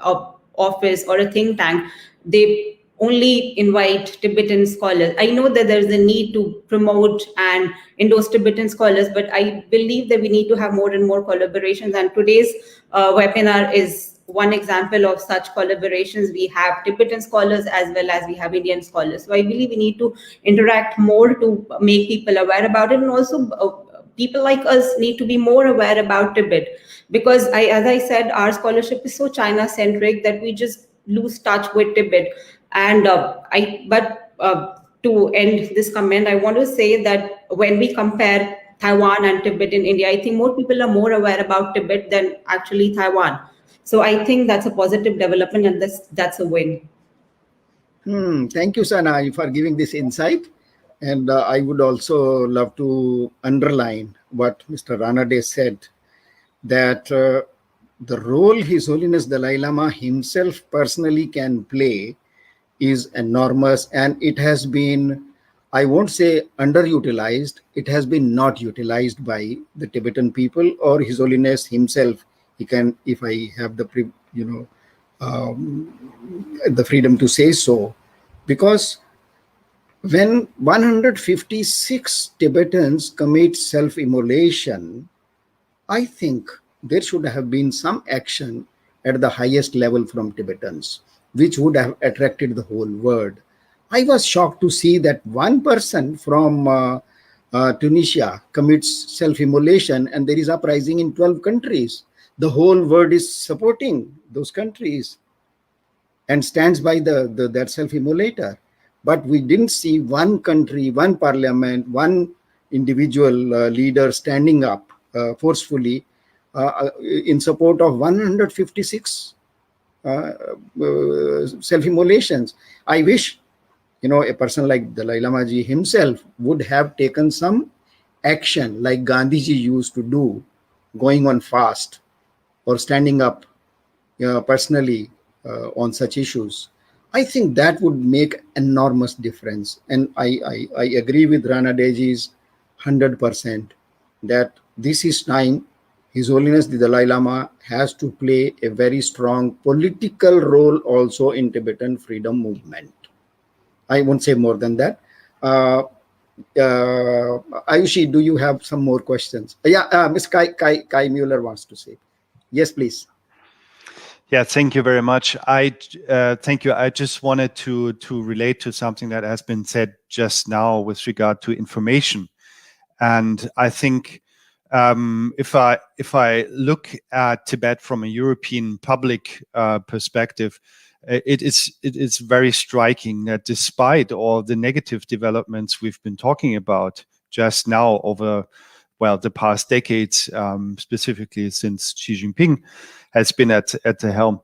office or a think tank, they only invite Tibetan scholars. I know that there's a need to promote and endorse Tibetan scholars, but I believe that we need to have more and more collaborations. And today's webinar is one example of such collaborations. We have Tibetan scholars as well as we have Indian scholars. So I believe we need to interact more to make people aware about it. And also people like us need to be more aware about Tibet, because as I said, our scholarship is so China-centric that we just lose touch with Tibet. And to end this comment, I want to say that when we compare Taiwan and Tibet in India, I think more people are more aware about Tibet than actually Taiwan. So I think that's a positive development, and that's a win. Thank you, Sana, for giving this insight. And I would also love to underline what Mr. Ranade said, that the role His Holiness Dalai Lama himself personally can play is enormous, and it has been, I won't say underutilized, it has been not utilized by the Tibetan people or His Holiness himself. He can, if I have the the freedom to say so, because when 156 Tibetans commit self-immolation, I think there should have been some action at the highest level from Tibetans, which would have attracted the whole world. I was shocked to see that one person from Tunisia commits self-immolation, and there is uprising in 12 countries. The whole world is supporting those countries and stands by that self-immolator. But we didn't see one country, one parliament, one individual leader standing up forcefully in support of 156 self-immolations. I wish, a person like Dalai Lama ji himself would have taken some action like Gandhiji used to do, going on fast or standing up personally on such issues. I think that would make enormous difference. And I agree with Rana Deji's 100% that this is time His Holiness the Dalai Lama has to play a very strong political role also in Tibetan freedom movement. I won't say more than that. Ayushi, do you have some more questions? Ms. Kai Mueller wants to say. Yes, please. Yeah, thank you very much. Thank you. I just wanted to relate to something that has been said just now with regard to information. And I think if I look at Tibet from a European public perspective, it is very striking that despite all the negative developments we've been talking about just now over, well, the past decades, specifically since Xi Jinping has been at the helm,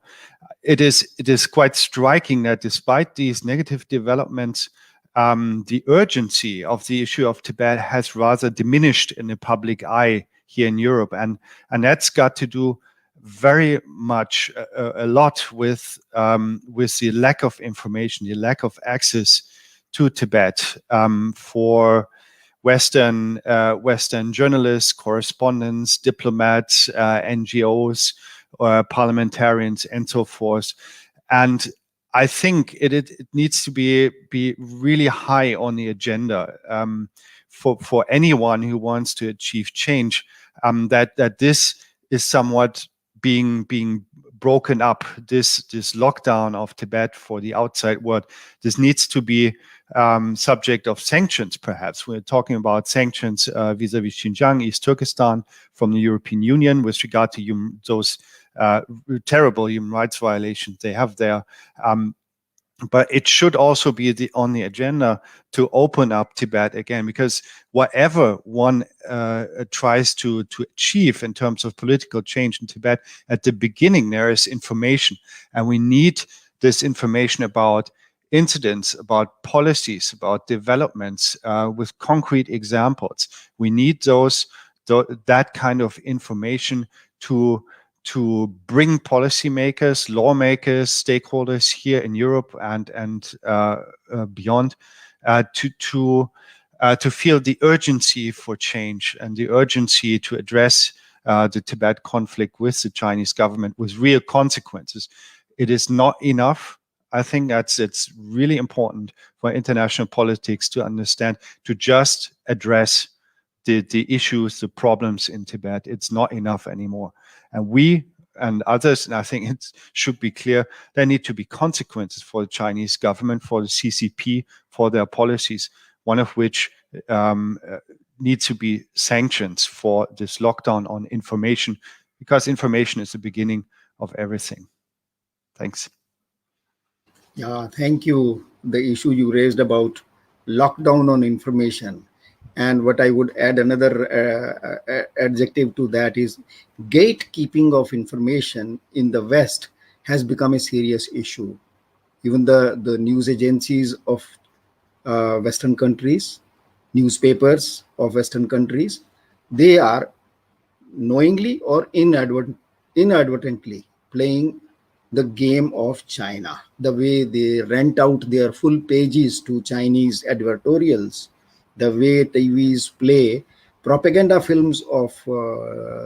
it is quite striking that despite these negative developments, the urgency of the issue of Tibet has rather diminished in the public eye here in Europe, and that's got to do very much a lot with the lack of information, the lack of access to Tibet for Western journalists, correspondents, diplomats, NGOs, parliamentarians, and so forth. And I think it needs to be really high on the agenda for anyone who wants to achieve change. That this is somewhat being broken up. This lockdown of Tibet for the outside world. This needs to be subject of sanctions. Perhaps we're talking about sanctions vis-a-vis Xinjiang, East Turkestan, from the European Union with regard to those terrible human rights violations they have there. But it should also be on the agenda to open up Tibet again, because whatever one tries to achieve in terms of political change in Tibet, at the beginning there is information, and we need this information about incidents, about policies, about developments with concrete examples. We need that kind of information to bring policymakers, lawmakers, stakeholders here in Europe and beyond to feel the urgency for change and the urgency to address the Tibet conflict with the Chinese government with real consequences. It is not enough. I think it's really important for international politics to understand, to just address the issues, the problems in Tibet. It's not enough anymore. And we and others, and I think it should be clear, there need to be consequences for the Chinese government, for the CCP, for their policies, one of which needs to be sanctions for this lockdown on information, because information is the beginning of everything. Thanks. Yeah, thank you. The issue you raised about lockdown on information. And what I would add another adjective to that is gatekeeping of information in the West has become a serious issue. Even the news agencies of Western countries, newspapers of Western countries, they are knowingly or inadvertently playing the game of China. The way they rent out their full pages to Chinese editorials, the way TVs play propaganda films of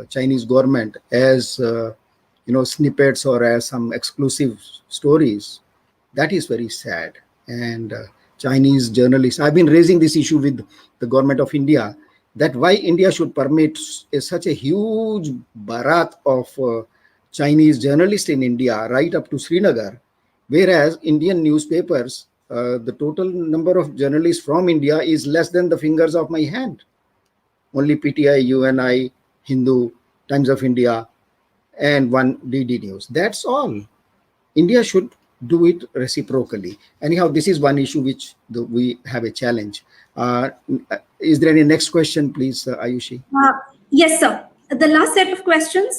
Chinese government as snippets or as some exclusive stories, that is very sad. And Chinese journalists, I've been raising this issue with the government of India, that why India should permit such a huge baraat of Chinese journalists in India right up to Srinagar, whereas Indian newspapers the total number of journalists from India is less than the fingers of my hand. Only PTI, UNI, Hindu, Times of India, and one DD News. That's all. India should do it reciprocally. Anyhow, this is one issue which we have a challenge. Is there any next question, please, Ayushi? Yes, sir. The last set of questions,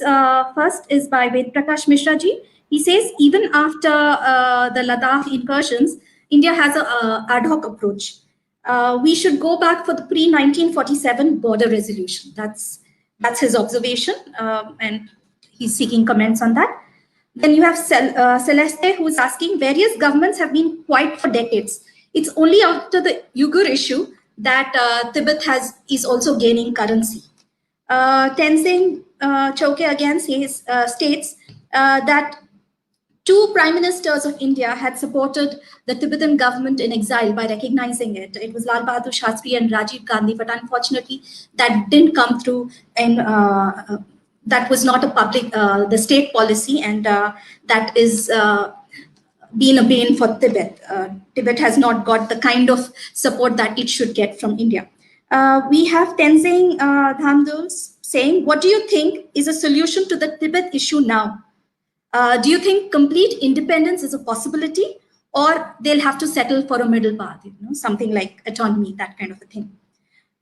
first is by Ved Prakash Mishra ji. He says, even after the Ladakh incursions, India has an ad hoc approach. We should go back for the pre-1947 border resolution. That's his observation, and he's seeking comments on that. Then you have Celeste, who is asking, various governments have been quiet for decades. It's only after the Uyghur issue that Tibet is also gaining currency. Tenzing Choke again states that 2 prime ministers of India had supported the Tibetan government in exile by recognizing it. It was Lal Bahadur Shastri and Rajiv Gandhi, but unfortunately that didn't come through, and that was not a public, the state policy, and that is been a bane for Tibet. Tibet has not got the kind of support that it should get from India. We have Tenzing Dhamdul saying, what do you think is a solution to the Tibet issue now? Do you think complete independence is a possibility, or they'll have to settle for a middle path, something like autonomy, that kind of a thing?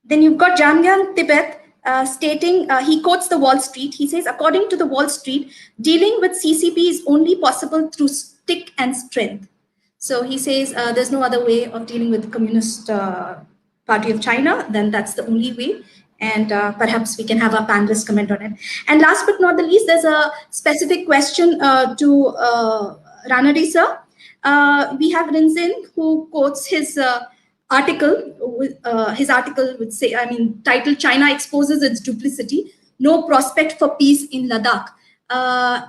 Then you've got Jamyan Tibet stating, he quotes the Wall Street. He says, according to the Wall Street, dealing with CCP is only possible through stick and strength. So he says there's no other way of dealing with the Communist Party of China, then that's the only way. And perhaps we can have our panelists comment on it. And last but not the least, there's a specific question to Ranade sir. We have Rinzin, who quotes his article. His article would say, titled "China Exposes Its Duplicity: No Prospect for Peace in Ladakh."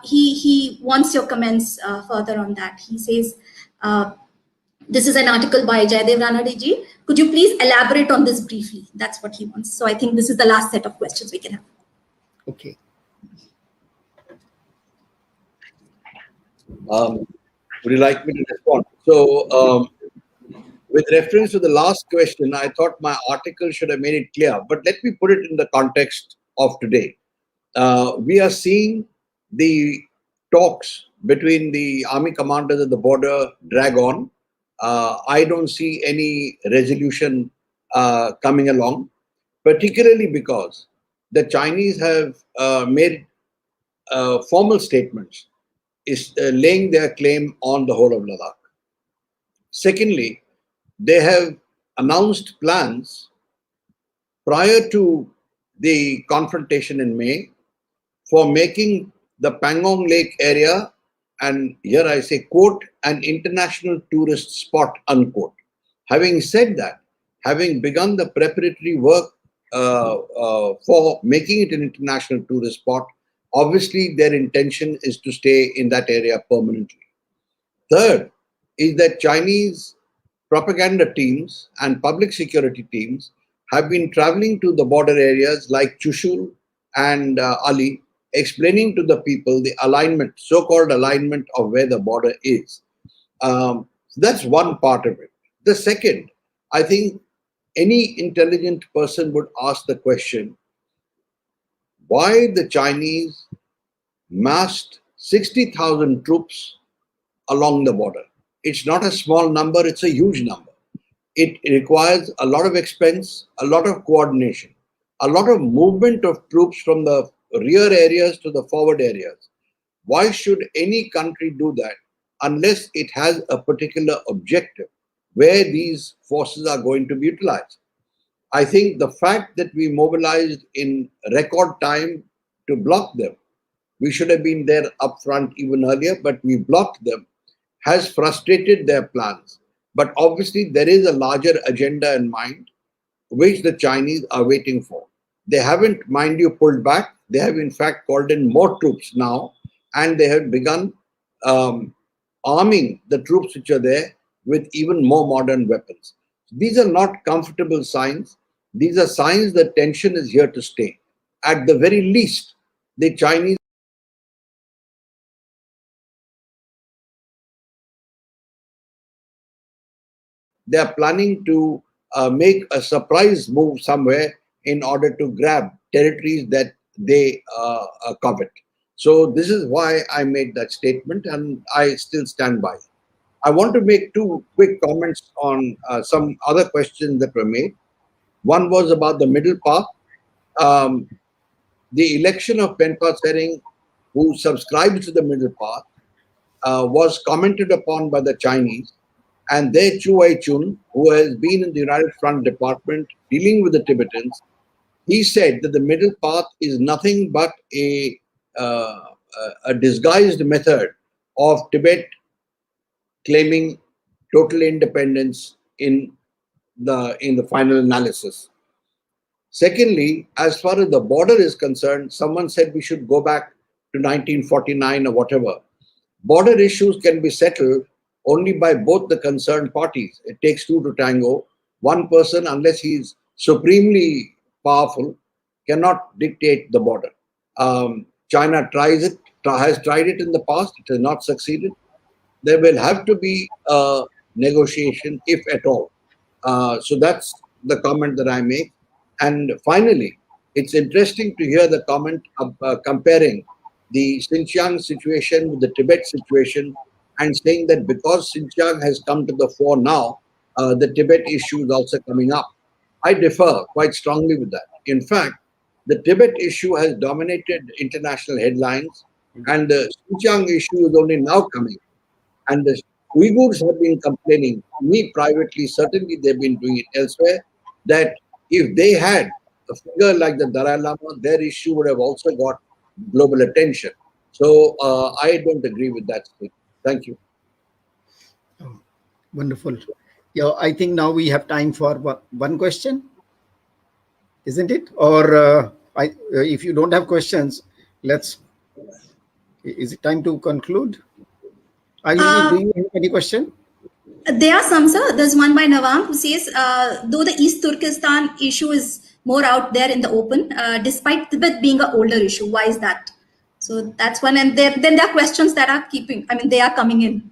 He wants your comments further on that. He says, this is an article by Jaidev Ranade ji. Could you please elaborate on this briefly? That's what he wants. So I think this is the last set of questions we can have. Okay. Would you like me to respond? So, with reference to the last question, I thought my article should have made it clear, but let me put it in the context of today. We are seeing the talks between the army commanders at the border drag on. I don't see any resolution coming along, particularly because the Chinese have made formal statements laying their claim on the whole of Ladakh. Secondly, they have announced plans prior to the confrontation in May for making the Pangong Lake area, and here I say, quote, an international tourist spot, unquote. Having said that, having begun the preparatory work for making it an international tourist spot, obviously their intention is to stay in that area permanently. Third is that Chinese propaganda teams and public security teams have been traveling to the border areas like Chushul and Ali, explaining to the people the alignment, so-called alignment of where the border is. That's one part of it. The second, I think any intelligent person would ask the question, why the Chinese massed 60,000 troops along the border? It's not a small number, it's a huge number. It requires a lot of expense, a lot of coordination, a lot of movement of troops from the rear areas to the forward areas. Why should any country do that unless it has a particular objective where these forces are going to be utilized? I think the fact that we mobilized in record time to block them, we should have been there up front even earlier, but we blocked them, has frustrated their plans. But obviously there is a larger agenda in mind, which the Chinese are waiting for. They haven't, mind you, pulled back. They have in fact called in more troops now, and they have begun arming the troops which are there with even more modern weapons. These are not comfortable signs. These are signs that tension is here to stay. At the very least, the Chinese they are planning to make a surprise move somewhere in order to grab territories that they covet. So this is why I made that statement, and I still stand by it. I want to make two quick comments on some other questions that were made. One was about the middle path. Um, the election of Penpa Tsering, who subscribes to the middle path, was commented upon by the Chinese, and their Chu Wai-chun, who has been in the United Front Department dealing with the Tibetans, he said that the middle path is nothing but a disguised method of Tibet claiming total independence in the final analysis. Secondly, as far as the border is concerned, someone said we should go back to 1949 or whatever. Border issues can be settled only by both the concerned parties. It takes two to tango. One person, unless he's supremely powerful, cannot dictate the border. China has tried it in the past. It has not succeeded. There will have to be a negotiation, if at all. So that's the comment that I make. And finally, it's interesting to hear the comment of comparing the Xinjiang situation with the Tibet situation, and saying that because Xinjiang has come to the fore now, the Tibet issue is also coming up. I differ quite strongly with that. In fact, the Tibet issue has dominated international headlines, and the Xinjiang issue is only now coming. And the Uyghurs have been complaining, me privately, certainly they've been doing it elsewhere, that if they had a figure like the Dalai Lama, their issue would have also got global attention. So I don't agree with that statement. Thank you. Oh, wonderful. Yeah, I think now we have time for one question, isn't it? Or if you don't have questions, is it time to conclude? Do you have any question? There are some, sir. There's one by Nawam who says, though the East Turkestan issue is more out there in the open, despite Tibet being an older issue, why is that? So that's one. And then there are questions that are they are coming in.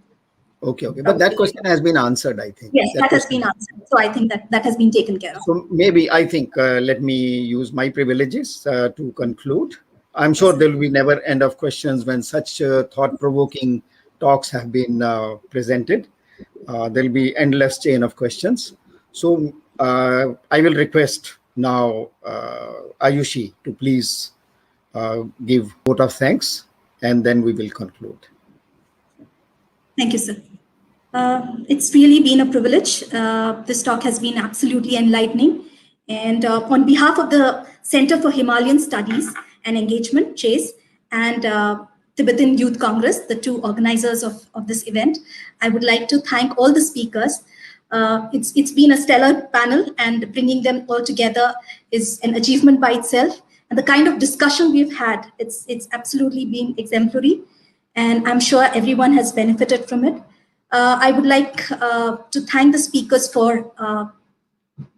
Okay. But that question has been answered, I think. Yes, that has been answered. So I think that has been taken care of. So maybe I think let me use my privileges to conclude. I'm sure there will be never end of questions when such thought-provoking talks have been presented. There will be endless chain of questions. So I will request now Ayushi to please give vote of thanks, and then we will conclude. Thank you, sir. It's really been a privilege. This talk has been absolutely enlightening. And on behalf of the Center for Himalayan Studies and Engagement, CHASE, and Tibetan Youth Congress, the two organizers of this event, I would like to thank all the speakers. It's been a stellar panel, and bringing them all together is an achievement by itself. And the kind of discussion we've had, it's absolutely been exemplary. And I'm sure everyone has benefited from it. I would like to thank the speakers for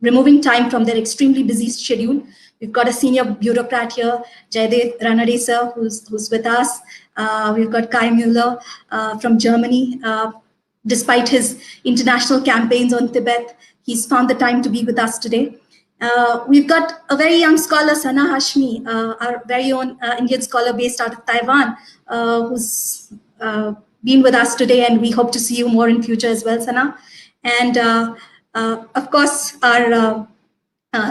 removing time from their extremely busy schedule. We've got a senior bureaucrat here, Jaidev Ranade sir, who's with us. We've got Kai Müller from Germany. Despite his international campaigns on Tibet, he's found the time to be with us today. We've got a very young scholar, Sana Hashmi, our very own Indian scholar based out of Taiwan, who's been with us today, and we hope to see you more in future as well, Sana. And of course, our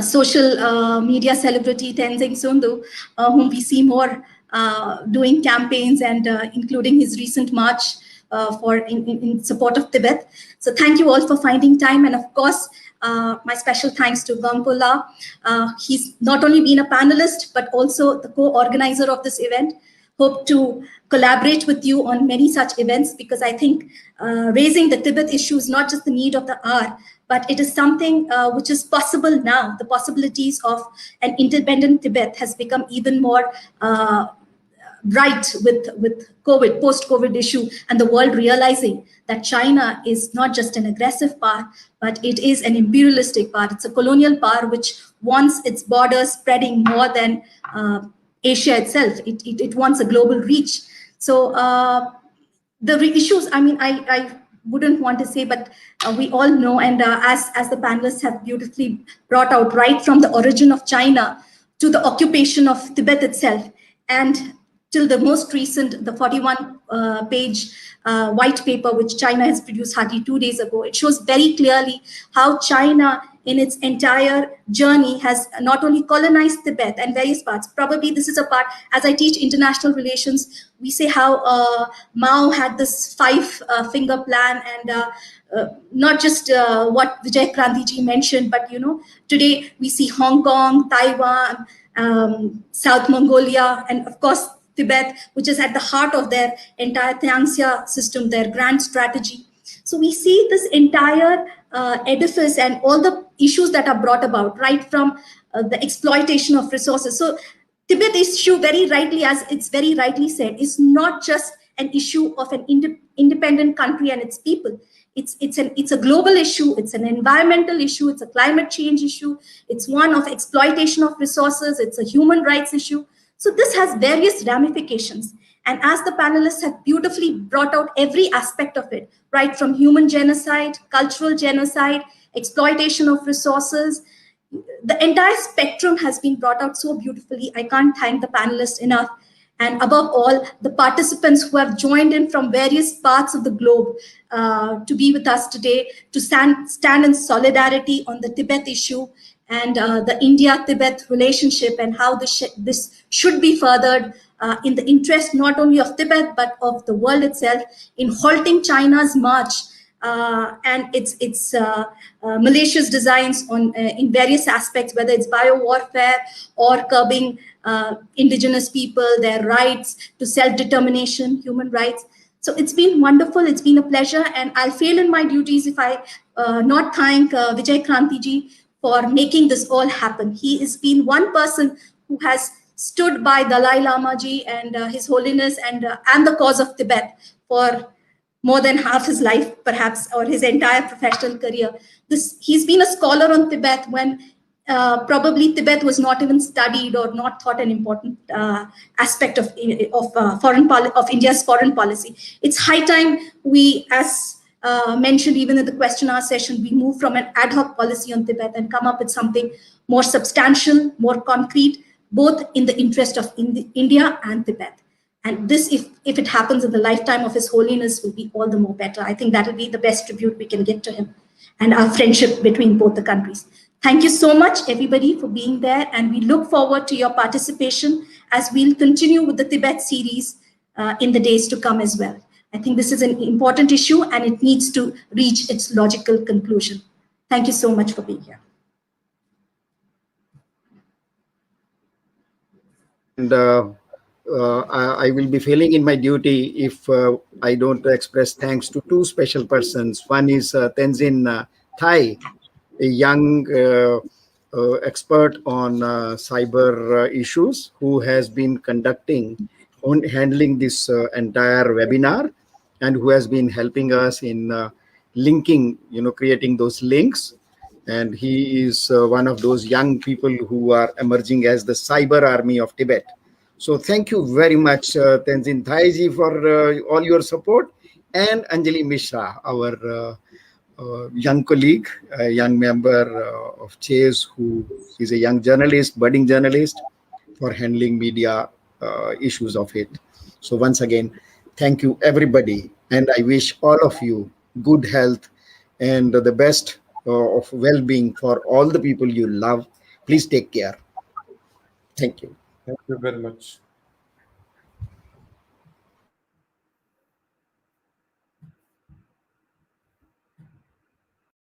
social media celebrity, Tenzing Sundu, whom we see more doing campaigns and including his recent march in support of Tibet. So thank you all for finding time. And of course, my special thanks to Vangpola. He's not only been a panelist, but also the co-organizer of this event. Hope to collaborate with you on many such events, because I think raising the Tibet issue is not just the need of the hour, but it is something which is possible now. The possibilities of an independent Tibet has become even more bright with COVID, post-COVID issue, and the world realizing that China is not just an aggressive power, but it is an imperialistic power. It's a colonial power which wants its borders spreading more than Asia itself. It wants a global reach. So the issues, I wouldn't want to say, but we all know, and as the panelists have beautifully brought out, right from the origin of China to the occupation of Tibet itself, and till the most recent, the 41-page white paper which China has produced hardly 2 days ago. It shows very clearly how China in its entire journey has not only colonized Tibet and various parts. Probably this is a part, as I teach international relations, we say how Mao had this five-finger plan, and not just what Vijay Krantiji mentioned, but today we see Hong Kong, Taiwan, South Mongolia, and of course Tibet, which is at the heart of their entire Tianxia system, their grand strategy. So we see this entire edifice and all the issues that are brought about, right from the exploitation of resources. So Tibet issue, very rightly, as it's very rightly said, is not just an issue of an independent country and its people. It's a global issue. It's an environmental issue. It's a climate change issue. It's one of exploitation of resources. It's a human rights issue. So this has various ramifications. And as the panelists have beautifully brought out every aspect of it, right from human genocide, cultural genocide, exploitation of resources, the entire spectrum has been brought out so beautifully. I can't thank the panelists enough. And above all, the participants who have joined in from various parts of the globe to be with us today, to stand in solidarity on the Tibet issue and the India-Tibet relationship, and how this should be furthered in the interest not only of Tibet, but of the world itself, in halting China's march and its malicious designs on in various aspects, whether it's bio-warfare or curbing indigenous people, their rights to self-determination, human rights. So it's been wonderful. It's been a pleasure. And I'll fail in my duties if I not thank Vijay Krantiji for making this all happen. He has been one person who has stood by Dalai Lama ji and His Holiness and the cause of Tibet for more than half his life, perhaps, or his entire professional career. He's been a scholar on Tibet when probably Tibet was not even studied or not thought an important aspect of India's foreign policy. It's high time we, as mentioned even in the question hour session, we move from an ad hoc policy on Tibet and come up with something more substantial, more concrete, both in the interest of India and Tibet. And this, if it happens in the lifetime of His Holiness, will be all the more better. I think that will be the best tribute we can give to him and our friendship between both the countries. Thank you so much, everybody, for being there. And we look forward to your participation as we'll continue with the Tibet series in the days to come as well. I think this is an important issue and it needs to reach its logical conclusion. Thank you so much for being here. And I will be failing in my duty if I don't express thanks to two special persons. One is Tenzin Thai, a young expert on cyber issues, who has been handling this entire webinar, and who has been helping us in linking, creating those links. And he is one of those young people who are emerging as the cyber army of Tibet. So thank you very much, Tenzin Thaiji, for all your support, and Anjali Mishra, our young colleague, a young member of CHASE, who is a young journalist, budding journalist, for handling media issues of it. So once again, thank you, everybody. And I wish all of you good health and the best of well-being for all the people you love. Please take care. Thank you. Thank you very much.